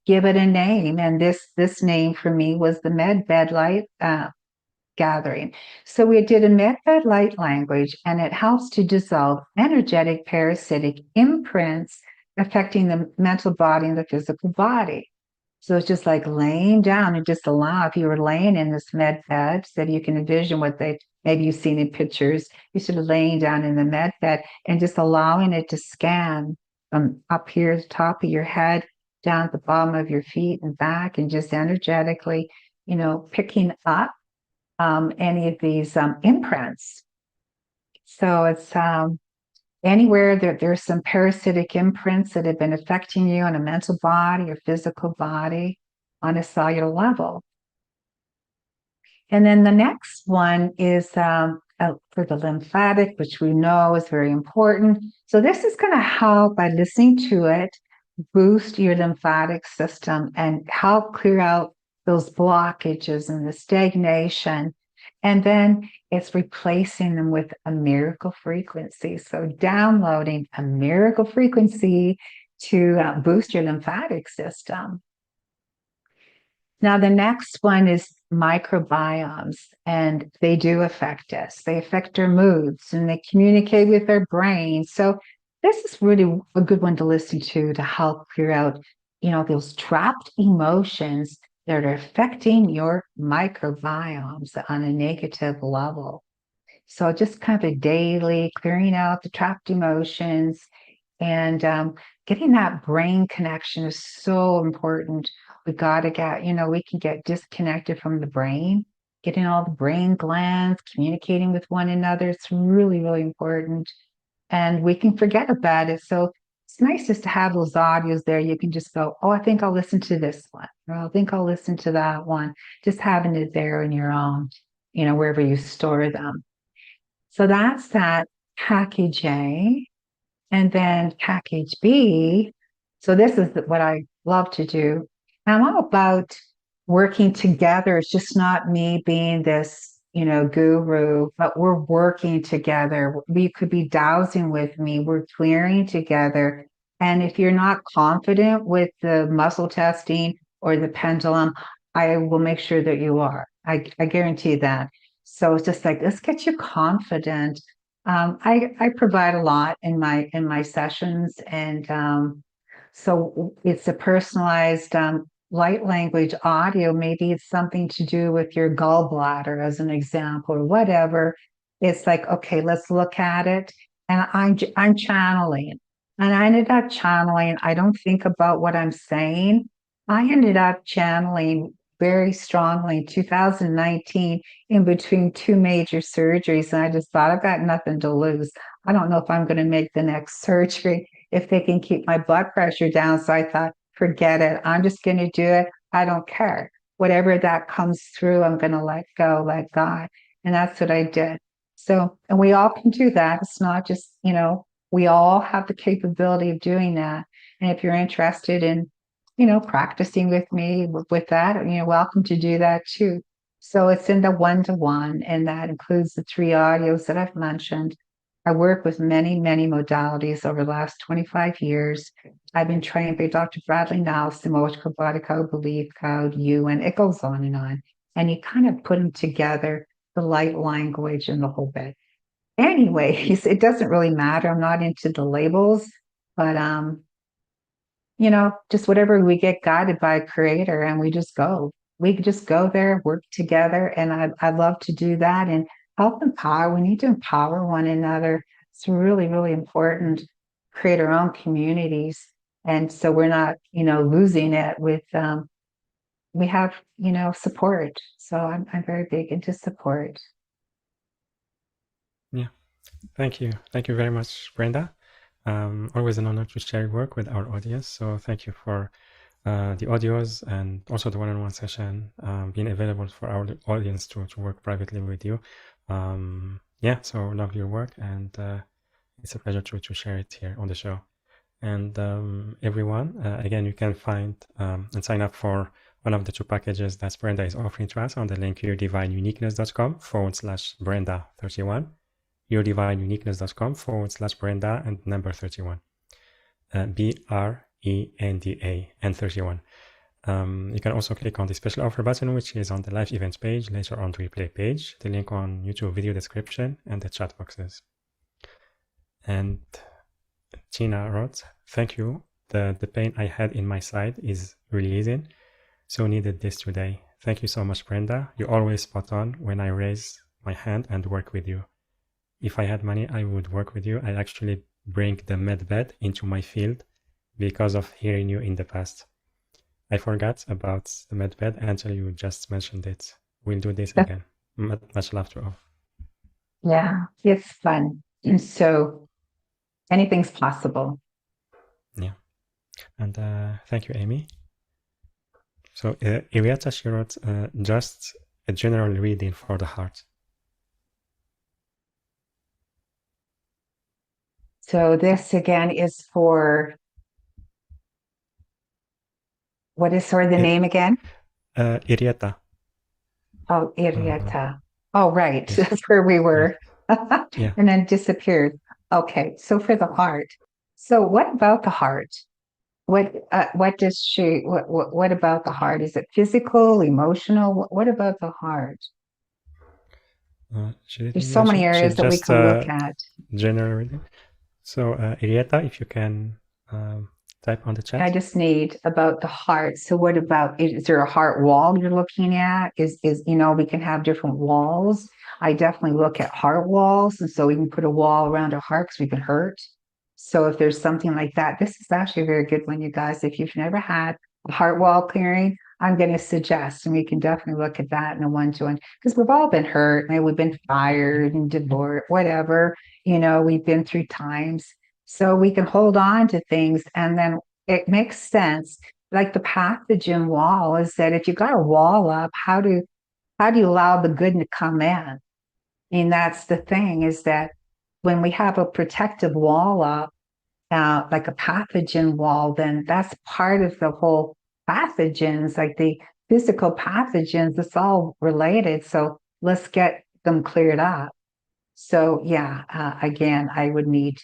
give it a name. And this name for me was the med bed light gathering. So we did a med bed light language, and it helps to dissolve energetic parasitic imprints affecting the mental body and the physical body. So it's just like laying down and just allow, if you were laying in this med bed, so that you can envision what maybe you've seen in pictures, you're sort of laying down in the med bed and just allowing it to scan from up here at the top of your head, down at the bottom of your feet and back, and just energetically, picking up any of these imprints. So it's anywhere there's some parasitic imprints that have been affecting you on a mental body or physical body on a cellular level. And then the next one is for the lymphatic, which we know is very important. So this is going to help, by listening to it, boost your lymphatic system and help clear out those blockages and the stagnation. And then it's replacing them with a miracle frequency. So downloading a miracle frequency to boost your lymphatic system. Now, the next one is microbiomes, and they do affect us. They affect our moods, and they communicate with our brain. So this is really a good one to listen to help clear out, those trapped emotions that are affecting your microbiomes on a negative level. So just kind of a daily clearing out the trapped emotions, and getting that brain connection is so important. We got to get, we can get disconnected from the brain, getting all the brain glands, communicating with one another. It's really, really important. And we can forget about it. So it's nice just to have those audios there. You can just go, oh, I think I'll listen to this one, or I think I'll listen to that one. Just having it there in your own, wherever you store them. So that's that package A. And then package B. So this is what I love to do. I'm all about working together. It's just not me being this, guru, but we're working together. You could be dowsing with me. We're clearing together. And if you're not confident with the muscle testing or the pendulum, I will make sure that you are. I guarantee that. So it's just like, let's get you confident. I provide a lot in my sessions, and so it's a personalized light language audio. Maybe it's something to do with your gallbladder, as an example, or whatever. It's like, okay, let's look at it, and I'm channeling, and I ended up channeling. I don't think about what I'm saying. I ended up channeling very strongly in 2019 in between two major surgeries. And I just thought, I've got nothing to lose. I don't know if I'm going to make the next surgery, if they can keep my blood pressure down. So I thought, forget it. I'm just going to do it. I don't care. Whatever that comes through, I'm going to let go, let God. And that's what I did. So, and we all can do that. It's not just, we all have the capability of doing that. And if you're interested in, practicing with me with that, welcome to do that too. So it's in the 1-to-1, and that includes the 3 audios that I've mentioned. I work with many, many modalities over the last 25 years. I've been trained by Dr. Brenda Lainof, emotional body code, belief code, and it goes on. And you kind of put them together, the light language and the whole bit. anyways, it doesn't really matter. I'm not into the labels, but you know, just whatever we get guided by a creator and we just go. We just go there, work together, and I love to do that and help empower. We need to empower one another. It's really, really important. Create our own communities, and so we're not, you know, losing it with. We have, you know, support. So I'm very big into support. Yeah, thank you very much, Brenda. Always an honor to share your work with our audience. So thank you for the audios and also the one-on-one session being available for our audience to work privately with you. Yeah, so love your work, and it's a pleasure to share it here on the show. And everyone, again, you can find and sign up for one of the 2 packages that Brenda is offering to us on the link yourdivineuniqueness.com/Brenda31, yourdivineuniqueness.com/Brenda and number 31, BRENDA and 31. You can also click on the special offer button, which is on the live events page, later on the replay page, the link on YouTube video description, and the chat boxes. And Tina wrote, thank you. The pain I had in my side is releasing. So needed this today. Thank you so much, Brenda. You're always spot on when I raise my hand and work with you. If I had money, I would work with you. I actually bring the med bed into my field because of hearing you in the past. I forgot about the med bed until you just mentioned it. We'll do this again. Much love to all. Yeah, it's fun. And so anything's possible. Yeah. And thank you, Amy. So Iriata, she wrote, just a general reading for the heart. So this again is for, what is sort of the name again? Iriata. Oh, Irieta. Oh, right. Yes. That's where we were. Yeah. And then disappeared. Okay. So for the heart. So what about the heart? What does she, what about the heart? Is it physical, emotional? What about the heart? There's so many areas that we can look at. General reading. So Irieta, if you can type on the chat. I just need about the heart. So what about, is there a heart wall you're looking at? You know, we can have different walls. I definitely look at heart walls. And so we can put a wall around our heart because we've been hurt. So if there's something like that, this is actually a very good one, you guys. If you've never had a heart wall clearing, I'm going to suggest, and we can definitely look at that in a one-to-one, because we've all been hurt. Maybe we've been fired and divorced, whatever, you know, we've been through times. So we can hold on to things, and then it makes sense. Like the pathogen wall is that if you got a wall up, how do you allow the good to come in? I mean, that's the thing, is that when we have a protective wall up, like a pathogen wall, then that's part of the whole pathogens, like the physical pathogens, it's all related. So let's get them cleared up. So yeah, again, I would need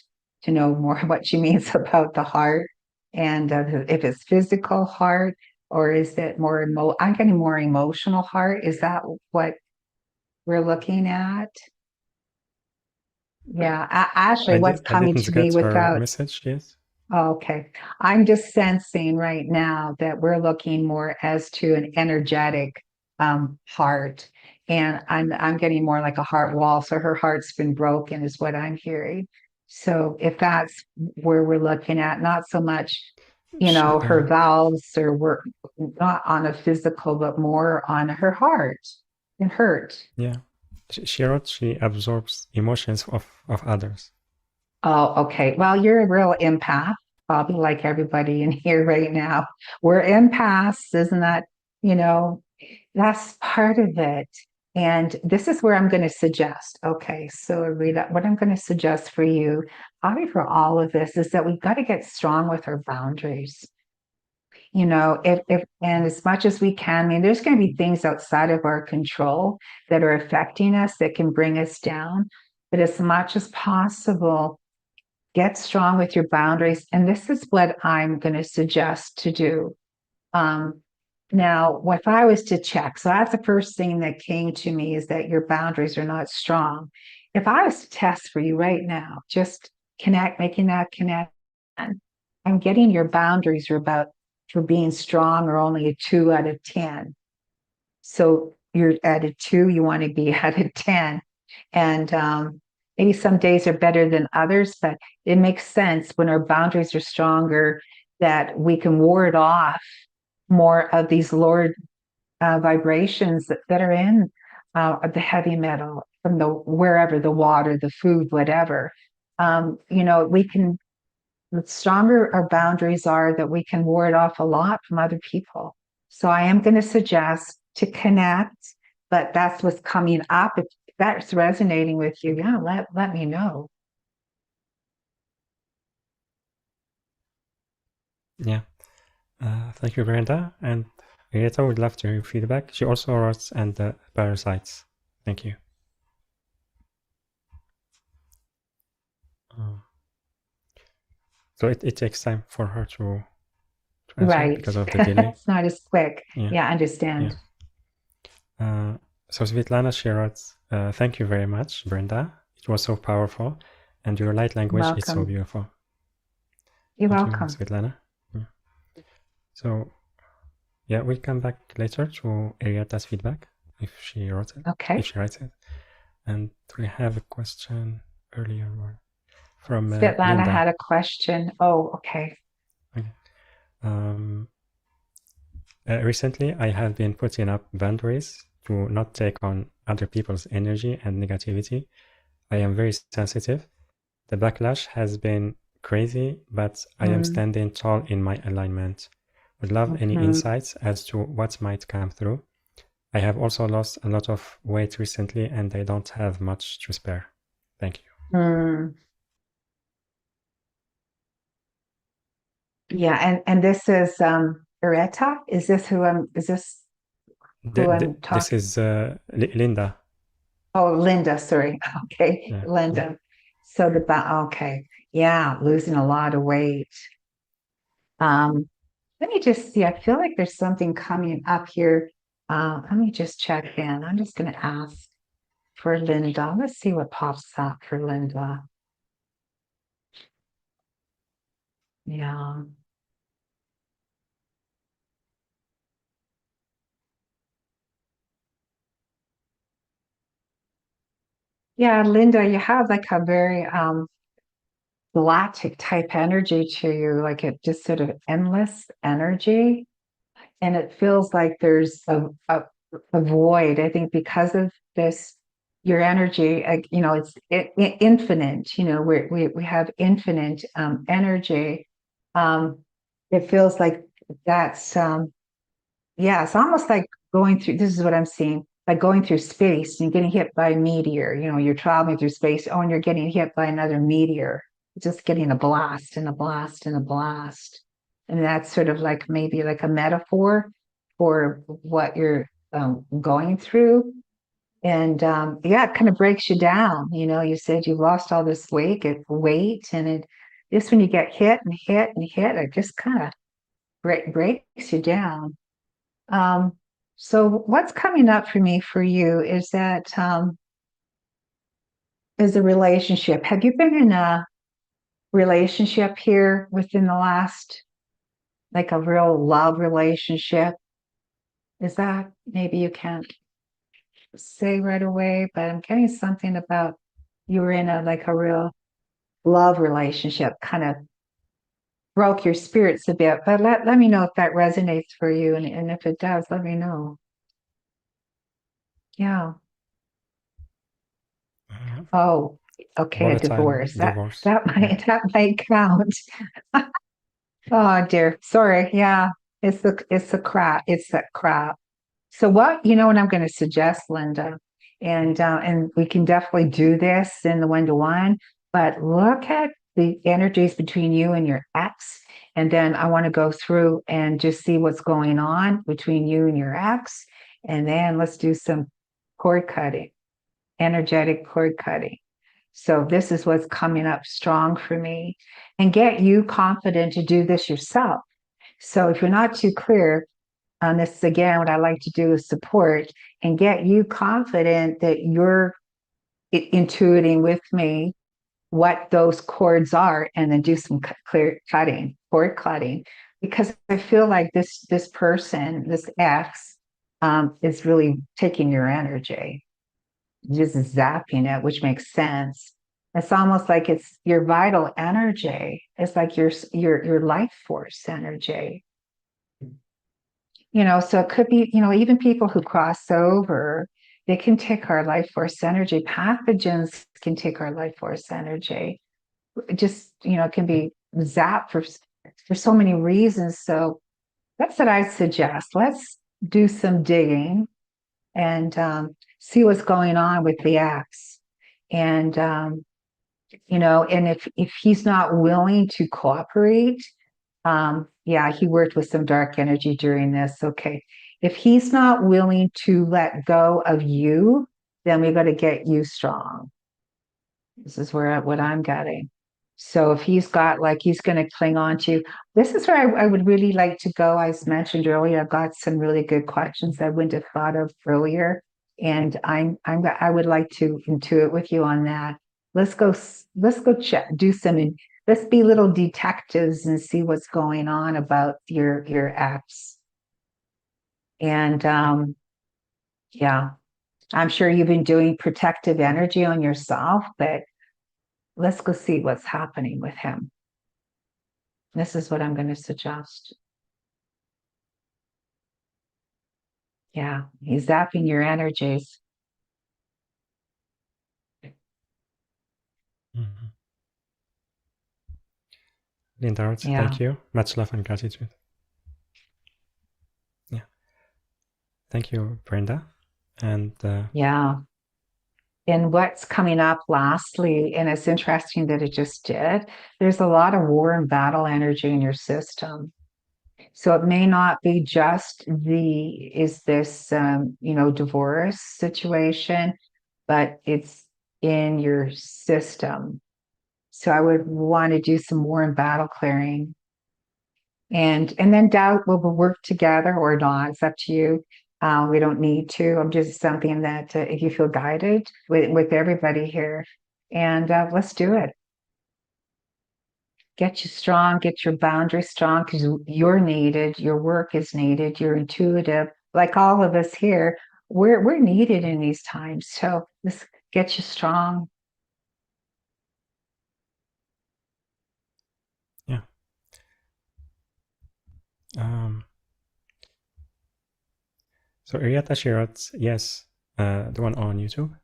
to know more what she means about the heart, and if it's physical heart, or is it more I'm getting more emotional heart. Is that what we're looking at? Yeah, actually, what's coming to me without message, yes. Oh, okay. I'm just sensing right now that we're looking more as to an energetic heart, and I'm getting more like a heart wall. So her heart's been broken, is what I'm hearing. So if that's where we're looking at, not so much, you know, her valves, or we're not on a physical, but more on her heart and hurt. Yeah. She wrote she absorbs emotions of others. Oh, okay. Well, you're a real empath, probably like everybody in here right now. We're empaths, isn't that, you know, that's part of it. And this is where I'm going to suggest. Okay, so Rita, what I'm going to suggest for you, probably for all of this, is that we've got to get strong with our boundaries. You know, if and as much as we can, I mean, there's going to be things outside of our control that are affecting us that can bring us down. But as much as possible, get strong with your boundaries. And this is what I'm going to suggest to do. Now, if I was to check, so that's the first thing that came to me, is that your boundaries are not strong. if I was to test for you right now, just making that connect, I'm getting your boundaries are about for being strong or only a 2 out of 10. So you're at a 2, you want to be at a 10. And maybe some days are better than others, but it makes sense when our boundaries are stronger that we can ward off more of these lower vibrations that are in the heavy metal from the wherever, the water, the food, whatever. We can, the stronger our boundaries are, that we can ward off a lot from other people. So I am going to suggest to connect, but that's what's coming up. If that's resonating with you, yeah, let me know. Yeah. Thank you, Brenda. And Rita would love to hear your feedback. She also wrote and parasites. Thank you. So it takes time for her to answer Right. because of the delay. It's not as quick. Yeah. Yeah, I understand. Yeah. So Svetlana, she wrote, thank you very much, Brenda. It was so powerful. And your light language is so Welcome. beautiful. You're Thank welcome. you, Svetlana. Yeah. So, yeah, we'll come back later to Arieta's feedback if she wrote it. Okay. If she writes it. And we have a question earlier from Svetlana Linda. had a question. Oh, okay. Recently, I have been putting up boundaries to not take on other people's energy and negativity. I am very sensitive. The backlash has been crazy, but I am standing tall in my alignment. Would love any insights as to what might come through. I have also lost a lot of weight recently, and I don't have much to spare. Thank you. Yeah, and this is Areta. Is this who I'm? Is this who I'm talking? This is Linda. Oh, Linda. Sorry. Okay, Yeah. Linda. So okay, yeah, losing a lot of weight. Let me just see. I feel like there's something coming up here. Let me just check in. I'm just going to ask for Linda. Let's see what pops up for Linda. Yeah. Yeah, Linda, you have like a very galactic type energy to you, like it just sort of endless energy. And it feels like there's a void. I think because of this, your energy, it's infinite. We have infinite energy. It feels like that's yeah, it's almost like going through, this is what I'm seeing, like going through space and getting hit by a meteor. You're traveling through space, oh, and you're getting hit by another meteor. Just getting a blast and a blast and a blast. And that's sort of like maybe like a metaphor for what you're going through. And yeah, it kind of breaks you down. You said you lost all this weight, and just when you get hit and hit and hit, it just kind of breaks you down. So what's coming up for me for you is that is a relationship. Have you been in a relationship here within the last, like a real love relationship? Is that, maybe you can't say right away, but I'm getting something about you were in a real love relationship, kind of broke your spirits a bit. But let me know if that resonates for you, and if it does, let me know. Yeah. Oh, okay, a divorce. That might count. Oh dear. Sorry. Yeah. It's the crap. It's that crap. So what I'm going to suggest, Linda, and we can definitely do this in the one-to-one, but look at the energies between you and your ex. And then I want to go through and just see what's going on between you and your ex. And then let's do some cord cutting, energetic cord cutting. So this is what's coming up strong for me, and get you confident to do this yourself. So if you're not too clear on this, again, what I like to do is support and get you confident that you're intuiting with me what those chords are, and then do some cord cutting, because I feel like this person, this X, is really taking your energy, just zapping it, which makes sense. It's almost like it's your vital energy. It's like your life force energy. So it could be, even people who cross over, they can take our life force energy. Pathogens can take our life force energy. It just, it can be zapped for so many reasons. So that's what I suggest. Let's do some digging and see what's going on with the X. And, and if he's not willing to cooperate, yeah, he worked with some dark energy during this. Okay. If he's not willing to let go of you, then we got to get you strong. This is what I'm getting. So if he's got he's going to cling on to you, this is where I would really like to go. As mentioned earlier, I've got some really good questions I wouldn't have thought of earlier, and I would like to intuit with you on that. Let's go check, let's be little detectives and see what's going on about your ex. And yeah, I'm sure you've been doing protective energy on yourself, but let's go see what's happening with him. This is what I'm going to suggest. Yeah, he's zapping your energies. Mm-hmm. Linda, Yeah. thank you. Much love and gratitude. Yeah. Thank you, Brenda. And yeah. And what's coming up lastly, and it's interesting that it just did, there's a lot of war and battle energy in your system. So it may not be just this divorce situation, but it's in your system. So I would want to do some war and battle clearing. And then doubt will work together or not. It's up to you. We don't need to. I'm just something that if you feel guided with everybody here, and let's do it. Get you strong, get your boundaries strong, because you're needed. Your work is needed. You're intuitive, like all of us here. We're needed in these times. So let's get you strong. Yeah. So Arietta, she wrote yes, the one on YouTube.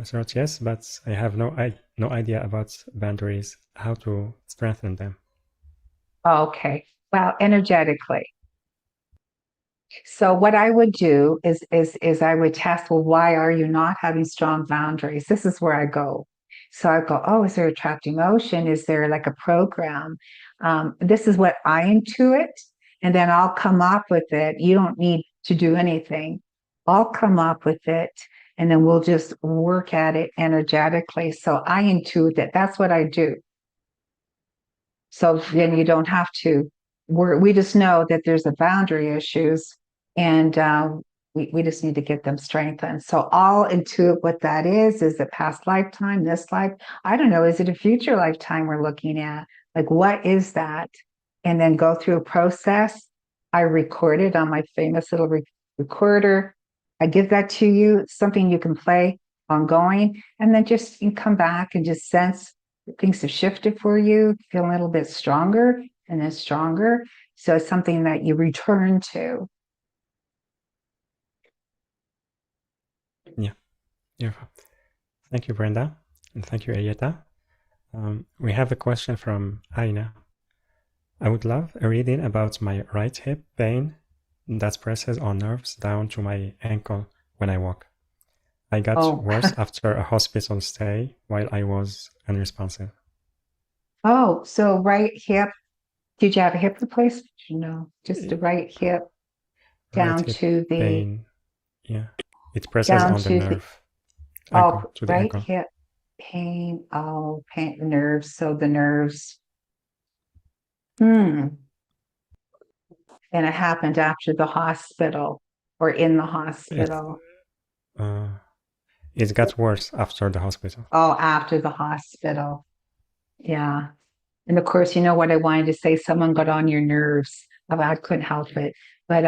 She wrote yes, but I have no idea about boundaries, how to strengthen them. Okay. Well, energetically. So what I would do is I would test, well, why are you not having strong boundaries? This is where I go. So I go, oh, is there a trapped emotion? Is there like a program? This is what I intuit, and then I'll come up with it. You don't need to do anything. I'll come up with it, and then we'll just work at it energetically. So I intuit that. That's what I do. So then you don't have to. We just know that there's a boundary issues, and we just need to get them strengthened. So I'll intuit what that is. Is it past lifetime, this life? I don't know. Is it a future lifetime we're looking at? Like, what is that? And then go through a process. I record it on my famous little recorder. I give that to you. It's something you can play ongoing, and then just you come back and just sense things have shifted for you, feel a little bit stronger and then stronger. So it's something that you return to. Yeah. Beautiful. Thank you, Brenda. And thank you, Arietta. We have a question from Aina. I would love a reading about my right hip pain that presses on nerves down to my ankle when I walk. I got worse after a hospital stay while I was unresponsive. Oh, so right hip. Did you have a hip replacement? No, just the right hip down Right hip to the pain. Yeah, it presses on the nerve. Ankle, to the right ankle. hip pain. Oh, pain nerves. So the nerves. And it happened after the hospital or in the hospital. it got worse after the hospital. Oh, after the hospital. Yeah. And of course, you know what I wanted to say? Someone got on your nerves. Oh, I couldn't help it. But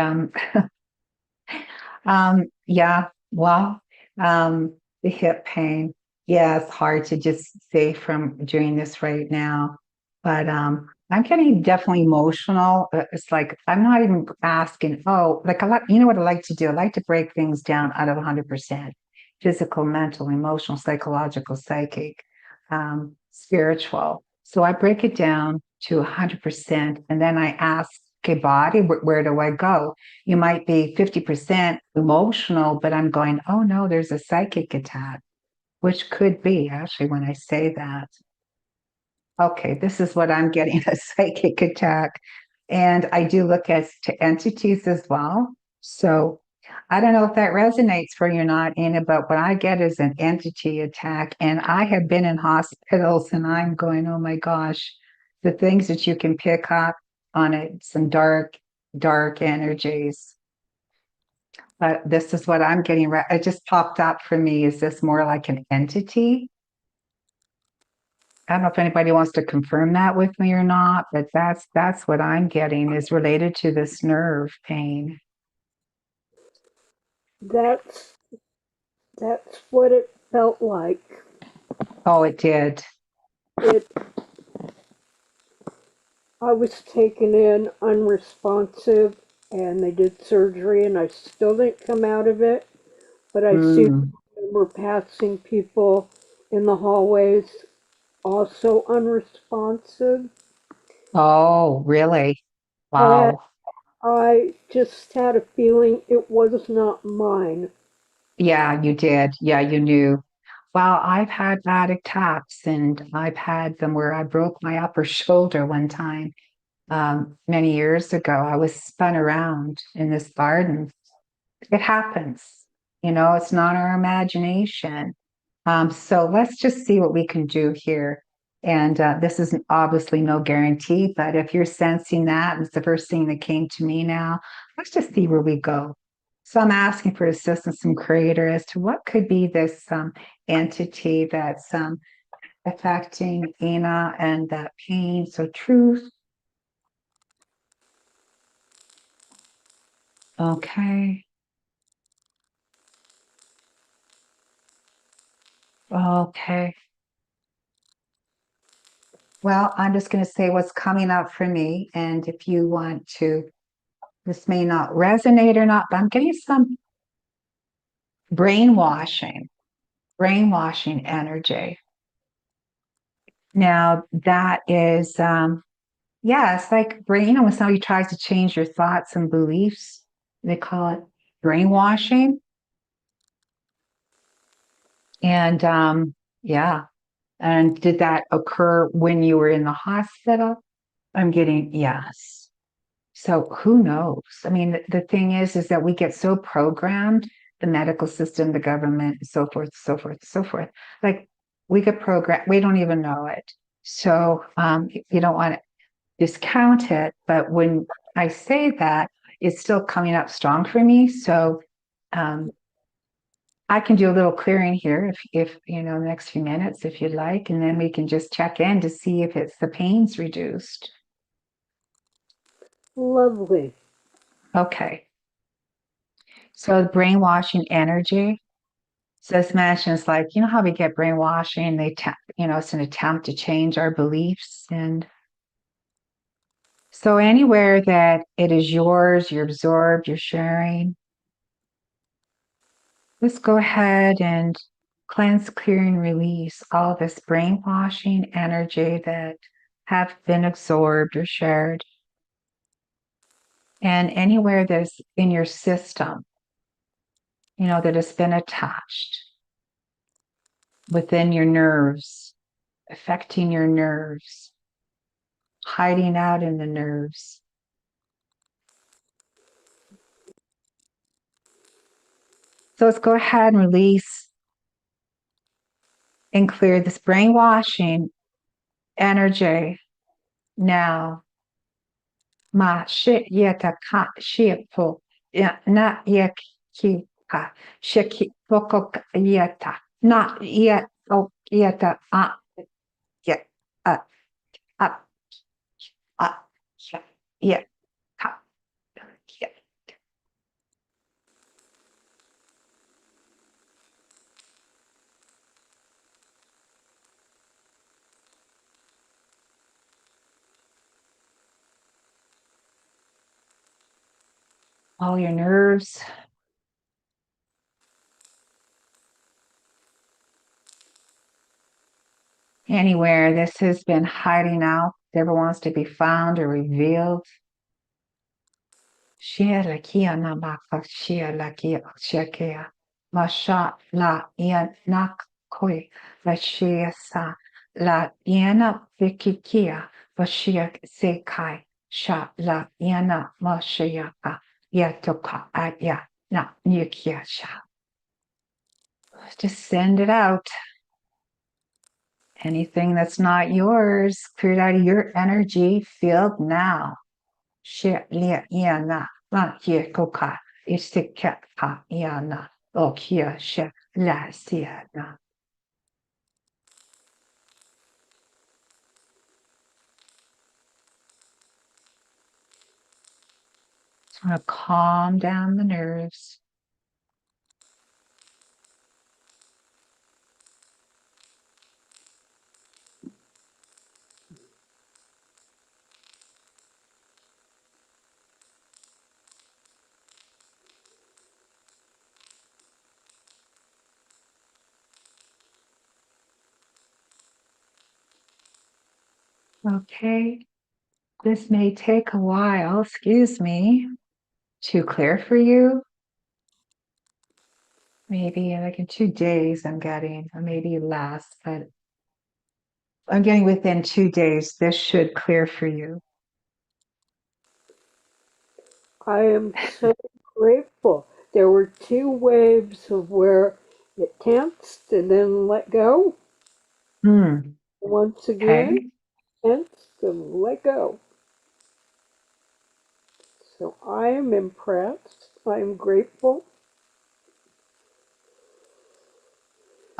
yeah, well, the hip pain. Yeah, it's hard to just say from doing this right now. But I'm getting definitely emotional. It's like I'm not even asking, oh, like I like, you know what I like to do? I like to break things down out of 100%. Physical, mental, emotional, psychological, psychic, spiritual. So I break it down to 100%, and then I ask, okay, body, where do I go? You might be 50% emotional, but I'm going, oh no, there's a psychic attack, which could be actually when I say that. Okay, this is what I'm getting, a psychic attack. And I do look at to entities as well. So I don't know if that resonates for you or not, Ina, but what I get is an entity attack. And I have been in hospitals and I'm going, oh my gosh, the things that you can pick up on it, some dark, dark energies. But this is what I'm getting. It just popped up for me. Is this more like an entity? I don't know if anybody wants to confirm that with me or not, but that's what I'm getting is related to this nerve pain. That's what it felt like. Oh, it did. It I was taken in unresponsive and they did surgery and I still didn't come out of it. But I Mm. remember passing people in the hallways also unresponsive. Oh, really? I Wow. I just had a feeling it was not mine. Yeah, you did. Yeah, you knew. Well, I've had bad attacks and I've had them where I broke my upper shoulder one time many years ago. I was spun around in this garden. It happens. You know, it's not our imagination. So let's just see what we can do here. And this is obviously no guarantee, but if you're sensing that, it's the first thing that came to me now. Let's just see where we go. So I'm asking for assistance from Creator as to what could be this entity that's affecting Ina and that pain. So truth. Okay. Okay. Well, I'm just going to say what's coming up for me. And if you want to, this may not resonate or not, but I'm getting some brainwashing, brainwashing energy. Now, that is, yeah, it's like brain, you know, when somebody tries to change your thoughts and beliefs, they call it brainwashing. And yeah, and did that occur when you were in the hospital? I'm getting yes. So who knows? I mean, the thing is that we get so programmed, the medical system, the government, so forth, so forth, so forth. Like we get programmed, we don't even know it. So you don't want to discount it, but when I say that, it's still coming up strong for me. So I can do a little clearing here if you know, the next few minutes, if you'd like, and then we can just check in to see if it's the pain's reduced. Lovely. Okay. So the brainwashing energy. So this mention is like, you know how we get brainwashing? You know, it's an attempt to change our beliefs. And so anywhere that it is yours, you're absorbed, you're sharing, let's go ahead and cleanse, clear, and release all this brainwashing energy that have been absorbed or shared. And anywhere that's in your system, you know, that has been attached within your nerves, affecting your nerves, hiding out in the nerves. So let's go ahead and release and clear this brainwashing energy now. Ma shiyata ka shiyapo ya na yaki ka shiki Boko yeta. Not yet. Oh, yeta. Yeah. Up. Up. Yeah. Up. Yeah. All your nerves. Anywhere this has been hiding out, never wants to be found or revealed. Shia la kia na maka shia la kia shakea. Masha la ian nak koi vashia sa la iana vikikia vashia sekai sha la iana mashayaka yatoka aya na nikia sha. Just send it out. Anything that's not yours, clear it out of your energy field now. Shit, liana, la ye koka, istika pa iana, okia she la siana. Just want to calm down the nerves. Okay, this may take a while, excuse me, to clear for you. Maybe like in 2 days I'm getting, or maybe less, but I'm getting within 2 days, this should clear for you. I am so grateful. There were 2 waves of where it tensed and then let go. Once again, Okay. tensed and let go. So I am impressed. I am grateful.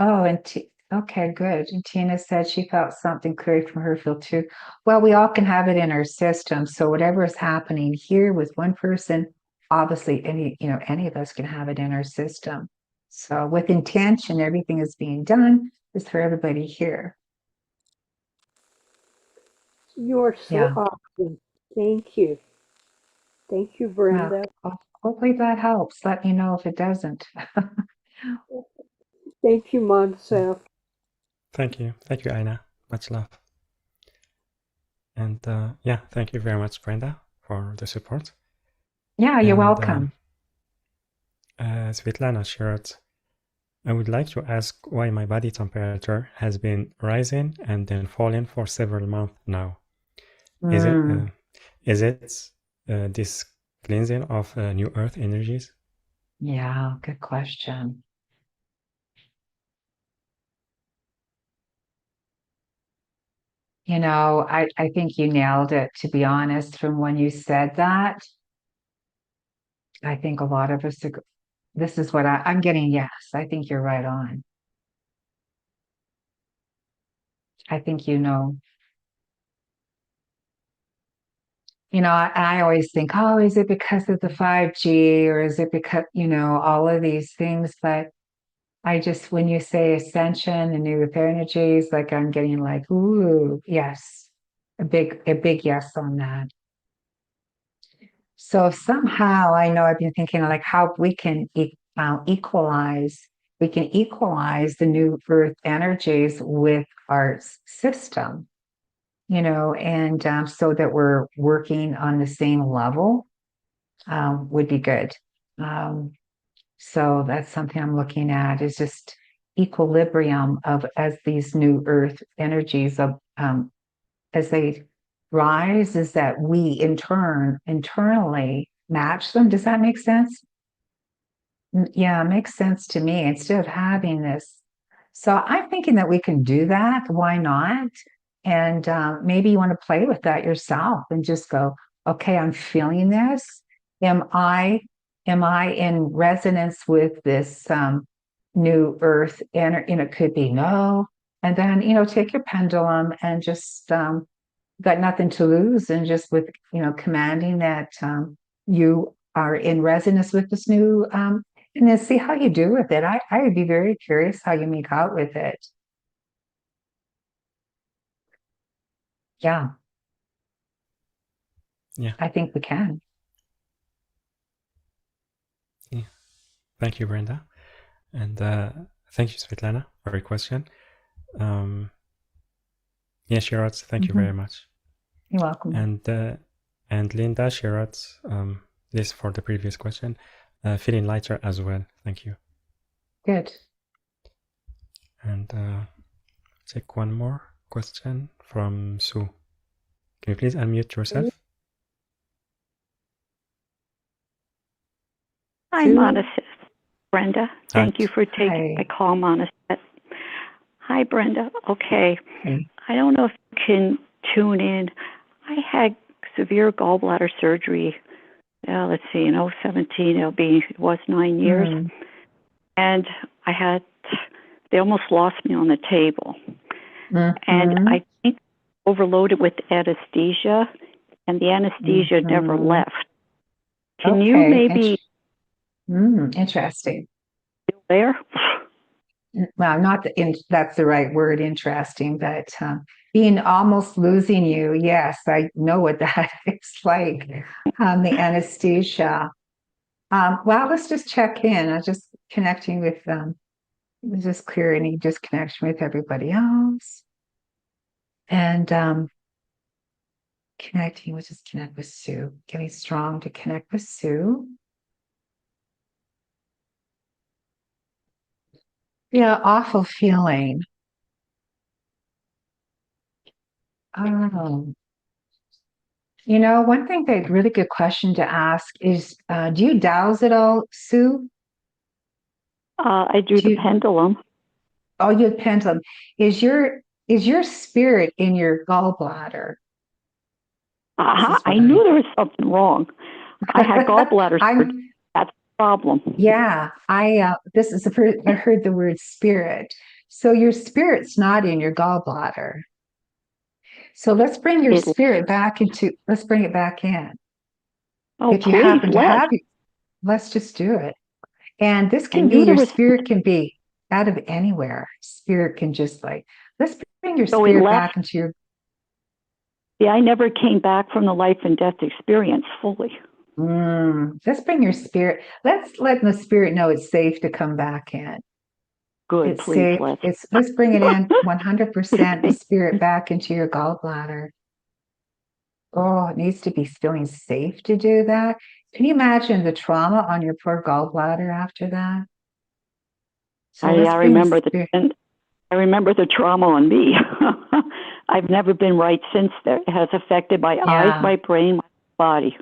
Oh, okay, good. And Tina said she felt something cleared from her field too. Well, we all can have it in our system. So whatever is happening here with one person, obviously any of us can have it in our system. So with intention, everything is being done is for everybody here. You are so Yeah. awesome. Thank you. Thank you, Brenda. Well, hopefully that helps. Let me know if it doesn't. Thank you, Monsef. Thank you. Thank you, Aina. Much love. And yeah, thank you very much, Brenda, for the support. Yeah, you're welcome. Svetlana shared, I would like to ask why my body temperature has been rising and then falling for several months now. Is it this cleansing of new earth energies? Yeah, good question. I think you nailed it, to be honest, from when you said that. I think a lot of us, this is what I'm getting. Yes, I think you're right on. I think I always think, oh, is it because of the 5G or is it because, all of these things? But when you say ascension and new earth energies, like I'm getting like, ooh, yes, a big yes on that. So somehow I know I've been thinking like how we can equalize the new earth energies with our system, and so that we're working on the same level would be good. So that's something I'm looking at, is just equilibrium as these new earth energies as they rise, is that we internally match them. Does that make sense? Yeah, it makes sense to me, instead of having this. So I'm thinking that we can do that. Why not? And maybe you want to play with that yourself and just go, okay, I'm feeling this. Am I in resonance with this new earth, and it could be no. And then, take your pendulum and just got nothing to lose, and just with, commanding that you are in resonance with this new, and then see how you do with it. I would be very curious how you make out with it. Yeah. Yeah. I think we can. Yeah. Thank you, Brenda. And thank you, Svetlana, for your question. Yeah, Shiraz, thank you very much. You're welcome. And Linda, Shiraz, this for the previous question, feeling lighter as well. Thank you. Good. And take one more question from Sue. Can you please unmute yourself? Hi, Monica. Brenda, thank you for taking my call, Monica. Hi, Brenda. Okay. Hey. I don't know if you can tune in. I had severe gallbladder surgery, let's see, in 2017. It was 9 years. And they almost lost me on the table. And I think overloaded with anesthesia, and the anesthesia never left. Can you maybe... Interesting. There? Well, that's the right word, interesting, but being almost losing you, yes, I know what that is like, the anesthesia. Well, let's just check in. I'm just connecting with just clear any disconnection with everybody else. And connecting, we'll just connect with Sue. Getting strong to connect with Sue. Yeah, awful feeling. One thing that really good question to ask is, do you dowse at all, Sue? I do the pendulum. Oh, you have pendulum. Is your spirit in your gallbladder? I knew there was something wrong. I had gallbladder surgery. That's the problem. Yeah, I heard the word spirit. So your spirit's not in your gallbladder. So let's bring your spirit back let's bring it back in. Oh, if you please, happen to have it, let's just do it. And this can be, your spirit can be out of anywhere. Spirit can just let's bring your spirit back into your... Yeah, I never came back from the life and death experience fully. Let's bring your spirit. Let's let the spirit know it's safe to come back in. Good, it's please. Safe. Let's bring it in 100%. The spirit back into your gallbladder. Oh, it needs to be feeling safe to do that. Can you imagine the trauma on your poor gallbladder after that? So I remember the trauma on me. I've never been right since then. It has affected my eyes, my brain, my body.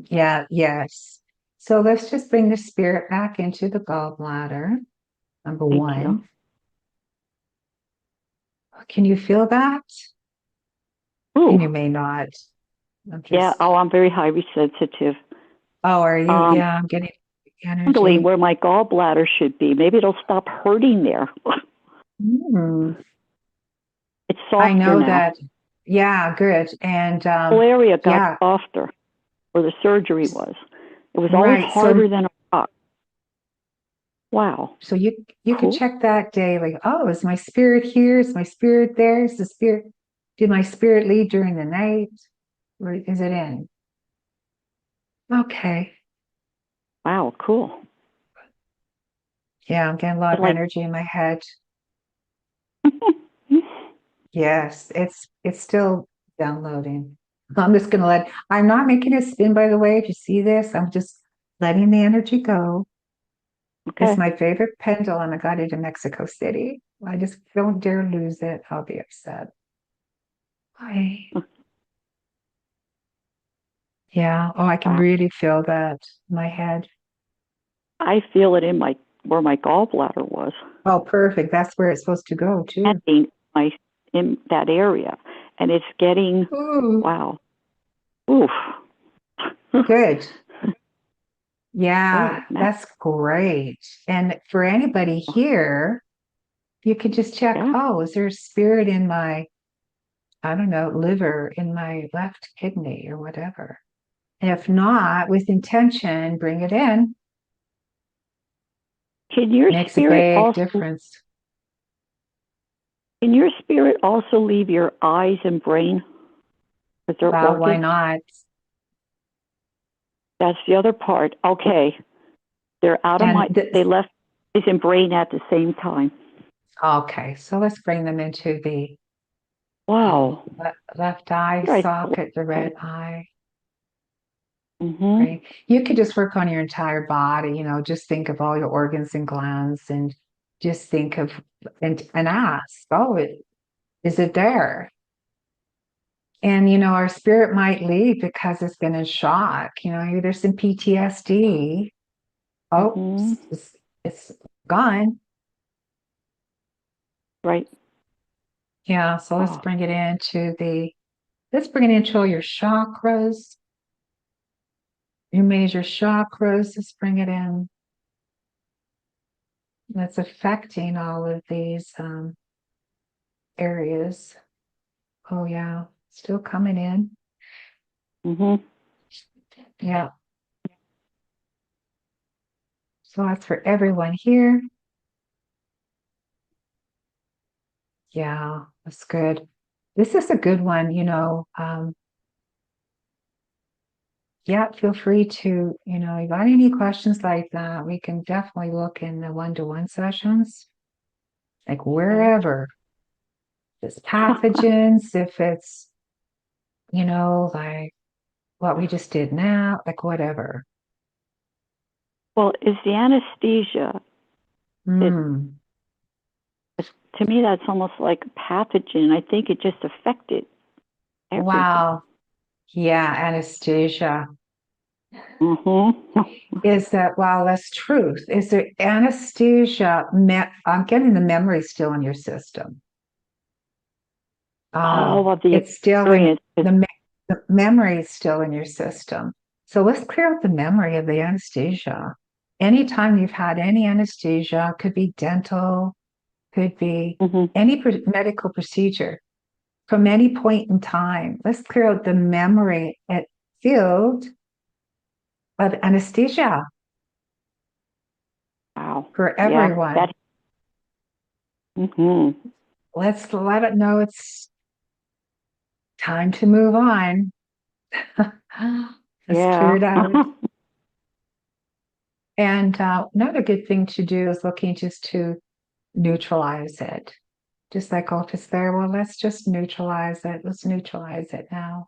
Yes. So let's just bring the spirit back into the gallbladder. Number one. Can you feel that? Ooh. And you may not. I'm very highly sensitive. Oh, are you? I'm getting energy. Where my gallbladder should be. Maybe it'll stop hurting there. It's softer I know now. that. Yeah, good. And the whole area got softer where the surgery was. It was always harder than a rock. Wow. So you can check that daily. Oh, is my spirit here? Is my spirit there? Is the spirit? Did my spirit leave during the night? Or is it in? Okay. Wow, cool. Yeah, I'm getting a lot of energy in my head. Yes, it's still downloading. I'm just gonna I'm not making it spin, by the way. If you see this, I'm just letting the energy go. Okay. It's my favorite pendulum. I got it in Mexico City. I just don't dare lose it. I'll be upset. Bye. Yeah. Oh, I can really feel that in my head. I feel it in where my gallbladder was. Oh, perfect. That's where it's supposed to go too. In that area, and it's getting wow. Oof. Good. Yeah, Oh, that's great. And for anybody here, you could just check, yeah. oh, is there a spirit in my, I don't know, liver, in my left kidney or whatever? And if not, with intention, bring it in. Can your Makes a spirit big also difference. leave your eyes and brain? Because they're Well, why organs? not? That's the other part. Okay. They're out of And they left eyes and brain at the same time. okay, so let's bring them into the Wow. left eye Right. socket, the red eye. Mm-hmm. Right. You could just work on your entire body, just think of all your organs and glands and just think of and ask, oh, is it there? And our spirit might leave because it's been in shock. There's some PTSD. Oh, Mm-hmm. it's gone. Right. Yeah, so let's bring it into all your chakras, your major chakras. Let's bring it in. That's affecting all of these areas. Oh, yeah, still coming in. Mm-hmm. Yeah. So that's for everyone here. Yeah, that's good. This is a good one, yeah, feel free to, if you got any questions like that, we can definitely look in the one-to-one sessions, like wherever. If it's pathogens, if it's, like what we just did now, like whatever. Well, is the anesthesia, Mm. to me, that's almost like a pathogen. I think it just affected everything. Wow. Yeah, anesthesia. Mm-hmm. Is that, wow, that's truth. Is there anesthesia? I'm getting the memory still in your system. Of the It's still in experience. the memory is still in your system. So let's clear out the memory of the anesthesia. Anytime you've had any anesthesia, could be dental, could be Mm-hmm. any medical procedure from any point in time. Let's clear out the memory field of anesthesia. Wow. For everyone. Yeah, mm-hmm. Let's let it know it's time to move on. Let's clear it out. And another good thing to do is looking just to neutralize it. Just like, oh, if it's there, well, let's just neutralize it. Let's neutralize it now.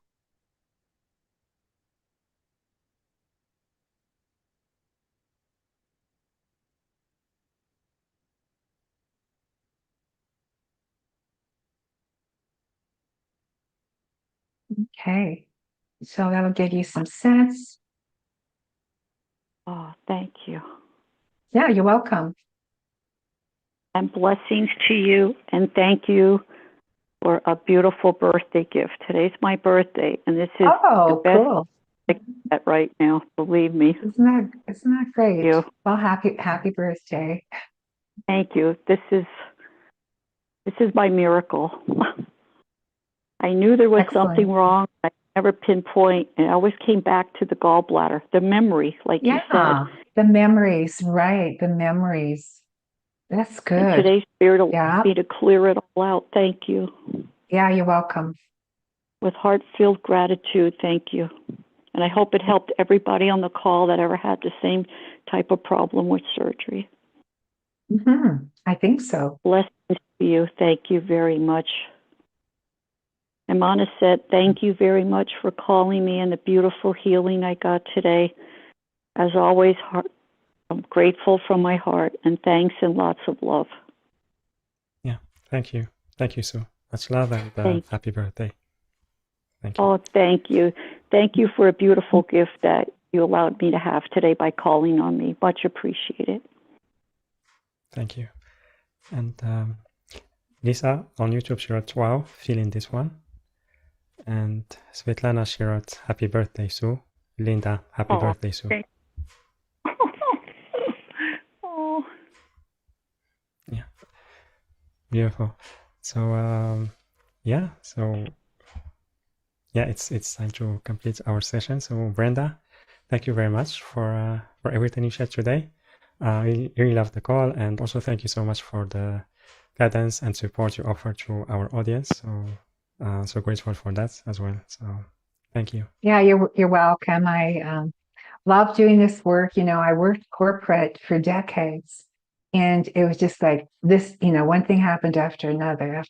Okay. So that'll give you some sense. Oh, thank you. Yeah, you're welcome. And blessings to you, and thank you for a beautiful birthday gift. Today's my birthday, and this is the best Cool. I can get right now. Believe me. Isn't that great? Thank you. Well, happy birthday. Thank you. This is my miracle. I knew there was something wrong. I never pinpoint, and I always came back to the gallbladder, the memory, like you said. The memories, right? The memories. That's good. And today's spirit allowed me to clear it all out. Thank you. Yeah, you're welcome. With heart-filled gratitude, thank you. And I hope it helped everybody on the call that ever had the same type of problem with surgery. Mm-hmm. I think so. Blessings to you. Thank you very much. And Mana said, thank you very much for calling me and the beautiful healing I got today. As always, I'm grateful from my heart, and thanks and lots of love. Yeah, thank you. Thank you, Sue. Much love and happy birthday. Thank you. Oh, thank you. Thank you for a beautiful gift that you allowed me to have today by calling on me. Much appreciated. Thank you. And Lisa on YouTube, she wrote, wow, feeling this one. And Svetlana, she wrote, happy birthday, Sue. Linda, happy birthday, Sue. Beautiful. So yeah, it's time to complete our session. So Brenda, thank you very much for everything you shared today. I really love the call, and also thank you so much for the guidance and support you offer to our audience. So grateful for that as well. So thank you. Yeah, you're welcome. I love doing this work. I worked corporate for decades, and it was just like this, one thing happened after another,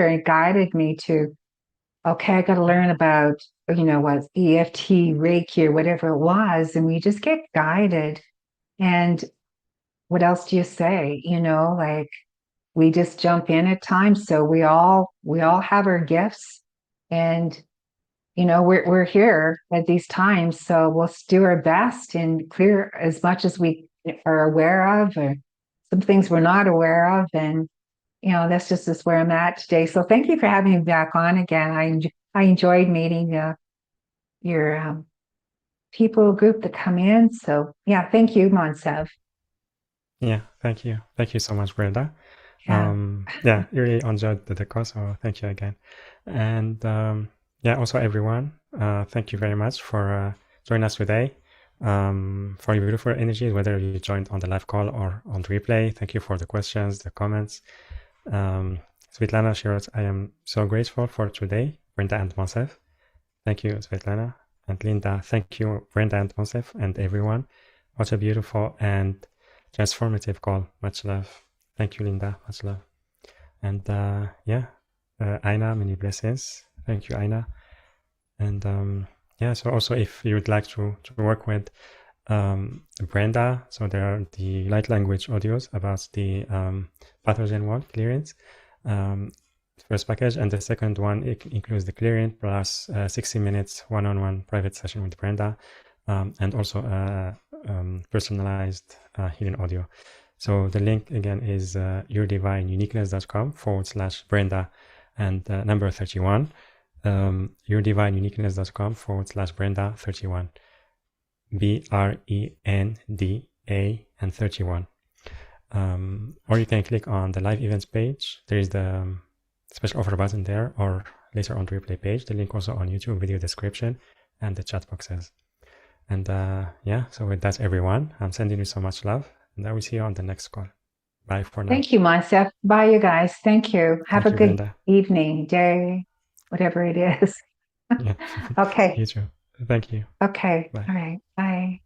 and it guided me to, okay, I got to learn about, what EFT, Reiki, or whatever it was. And we just get guided. And what else do you say? Like we just jump in at times. So we all have our gifts, and we're here at these times. So we'll do our best and clear as much as we are aware of, or some things we're not aware of. And that's just where I'm at today. So thank you for having me back on again. I enjoyed meeting your people group that come in. So yeah, thank you, Monsev. Yeah, thank you. Thank you so much, Brenda. Yeah. Yeah, really enjoyed the call, so thank you again. And yeah, also everyone, thank you very much for joining us today. For your beautiful energies, whether you joined on the live call or on the replay. Thank you for the questions, the comments. Svetlana shares, I am so grateful for today, Brenda and Monsev. Thank you, Svetlana. And Linda, thank you, Brenda and Monsev, and everyone. What a beautiful and transformative call. Much love. Thank you, Linda. Much love. And yeah, Aina, many blessings. Thank you, Aina. And yeah, so also if you would like to work with Brenda, so there are the light language audios about the Pathogen Wall clearance. First package, and the second one, it includes the clearing plus 60 minutes one-on-one private session with Brenda, and also personalized healing audio. So the link again is yourdivineuniqueness.com/Brenda and number 31. yourdivineuniqueness.com/Brenda 31. BRENDA and 31. Or you can click on the live events page. There is the special offer button there, or later on the replay page. The link also on YouTube video description and the chat boxes. And yeah, so with that, everyone, I'm sending you so much love, and I will see you on the next call. Bye for now. Thank you, Monsev. Bye, you guys. Thank you. Have Thank a you, good Brenda. evening, day, whatever it is. Yeah. Okay. You too. Thank you. Okay. Bye. All right. Bye.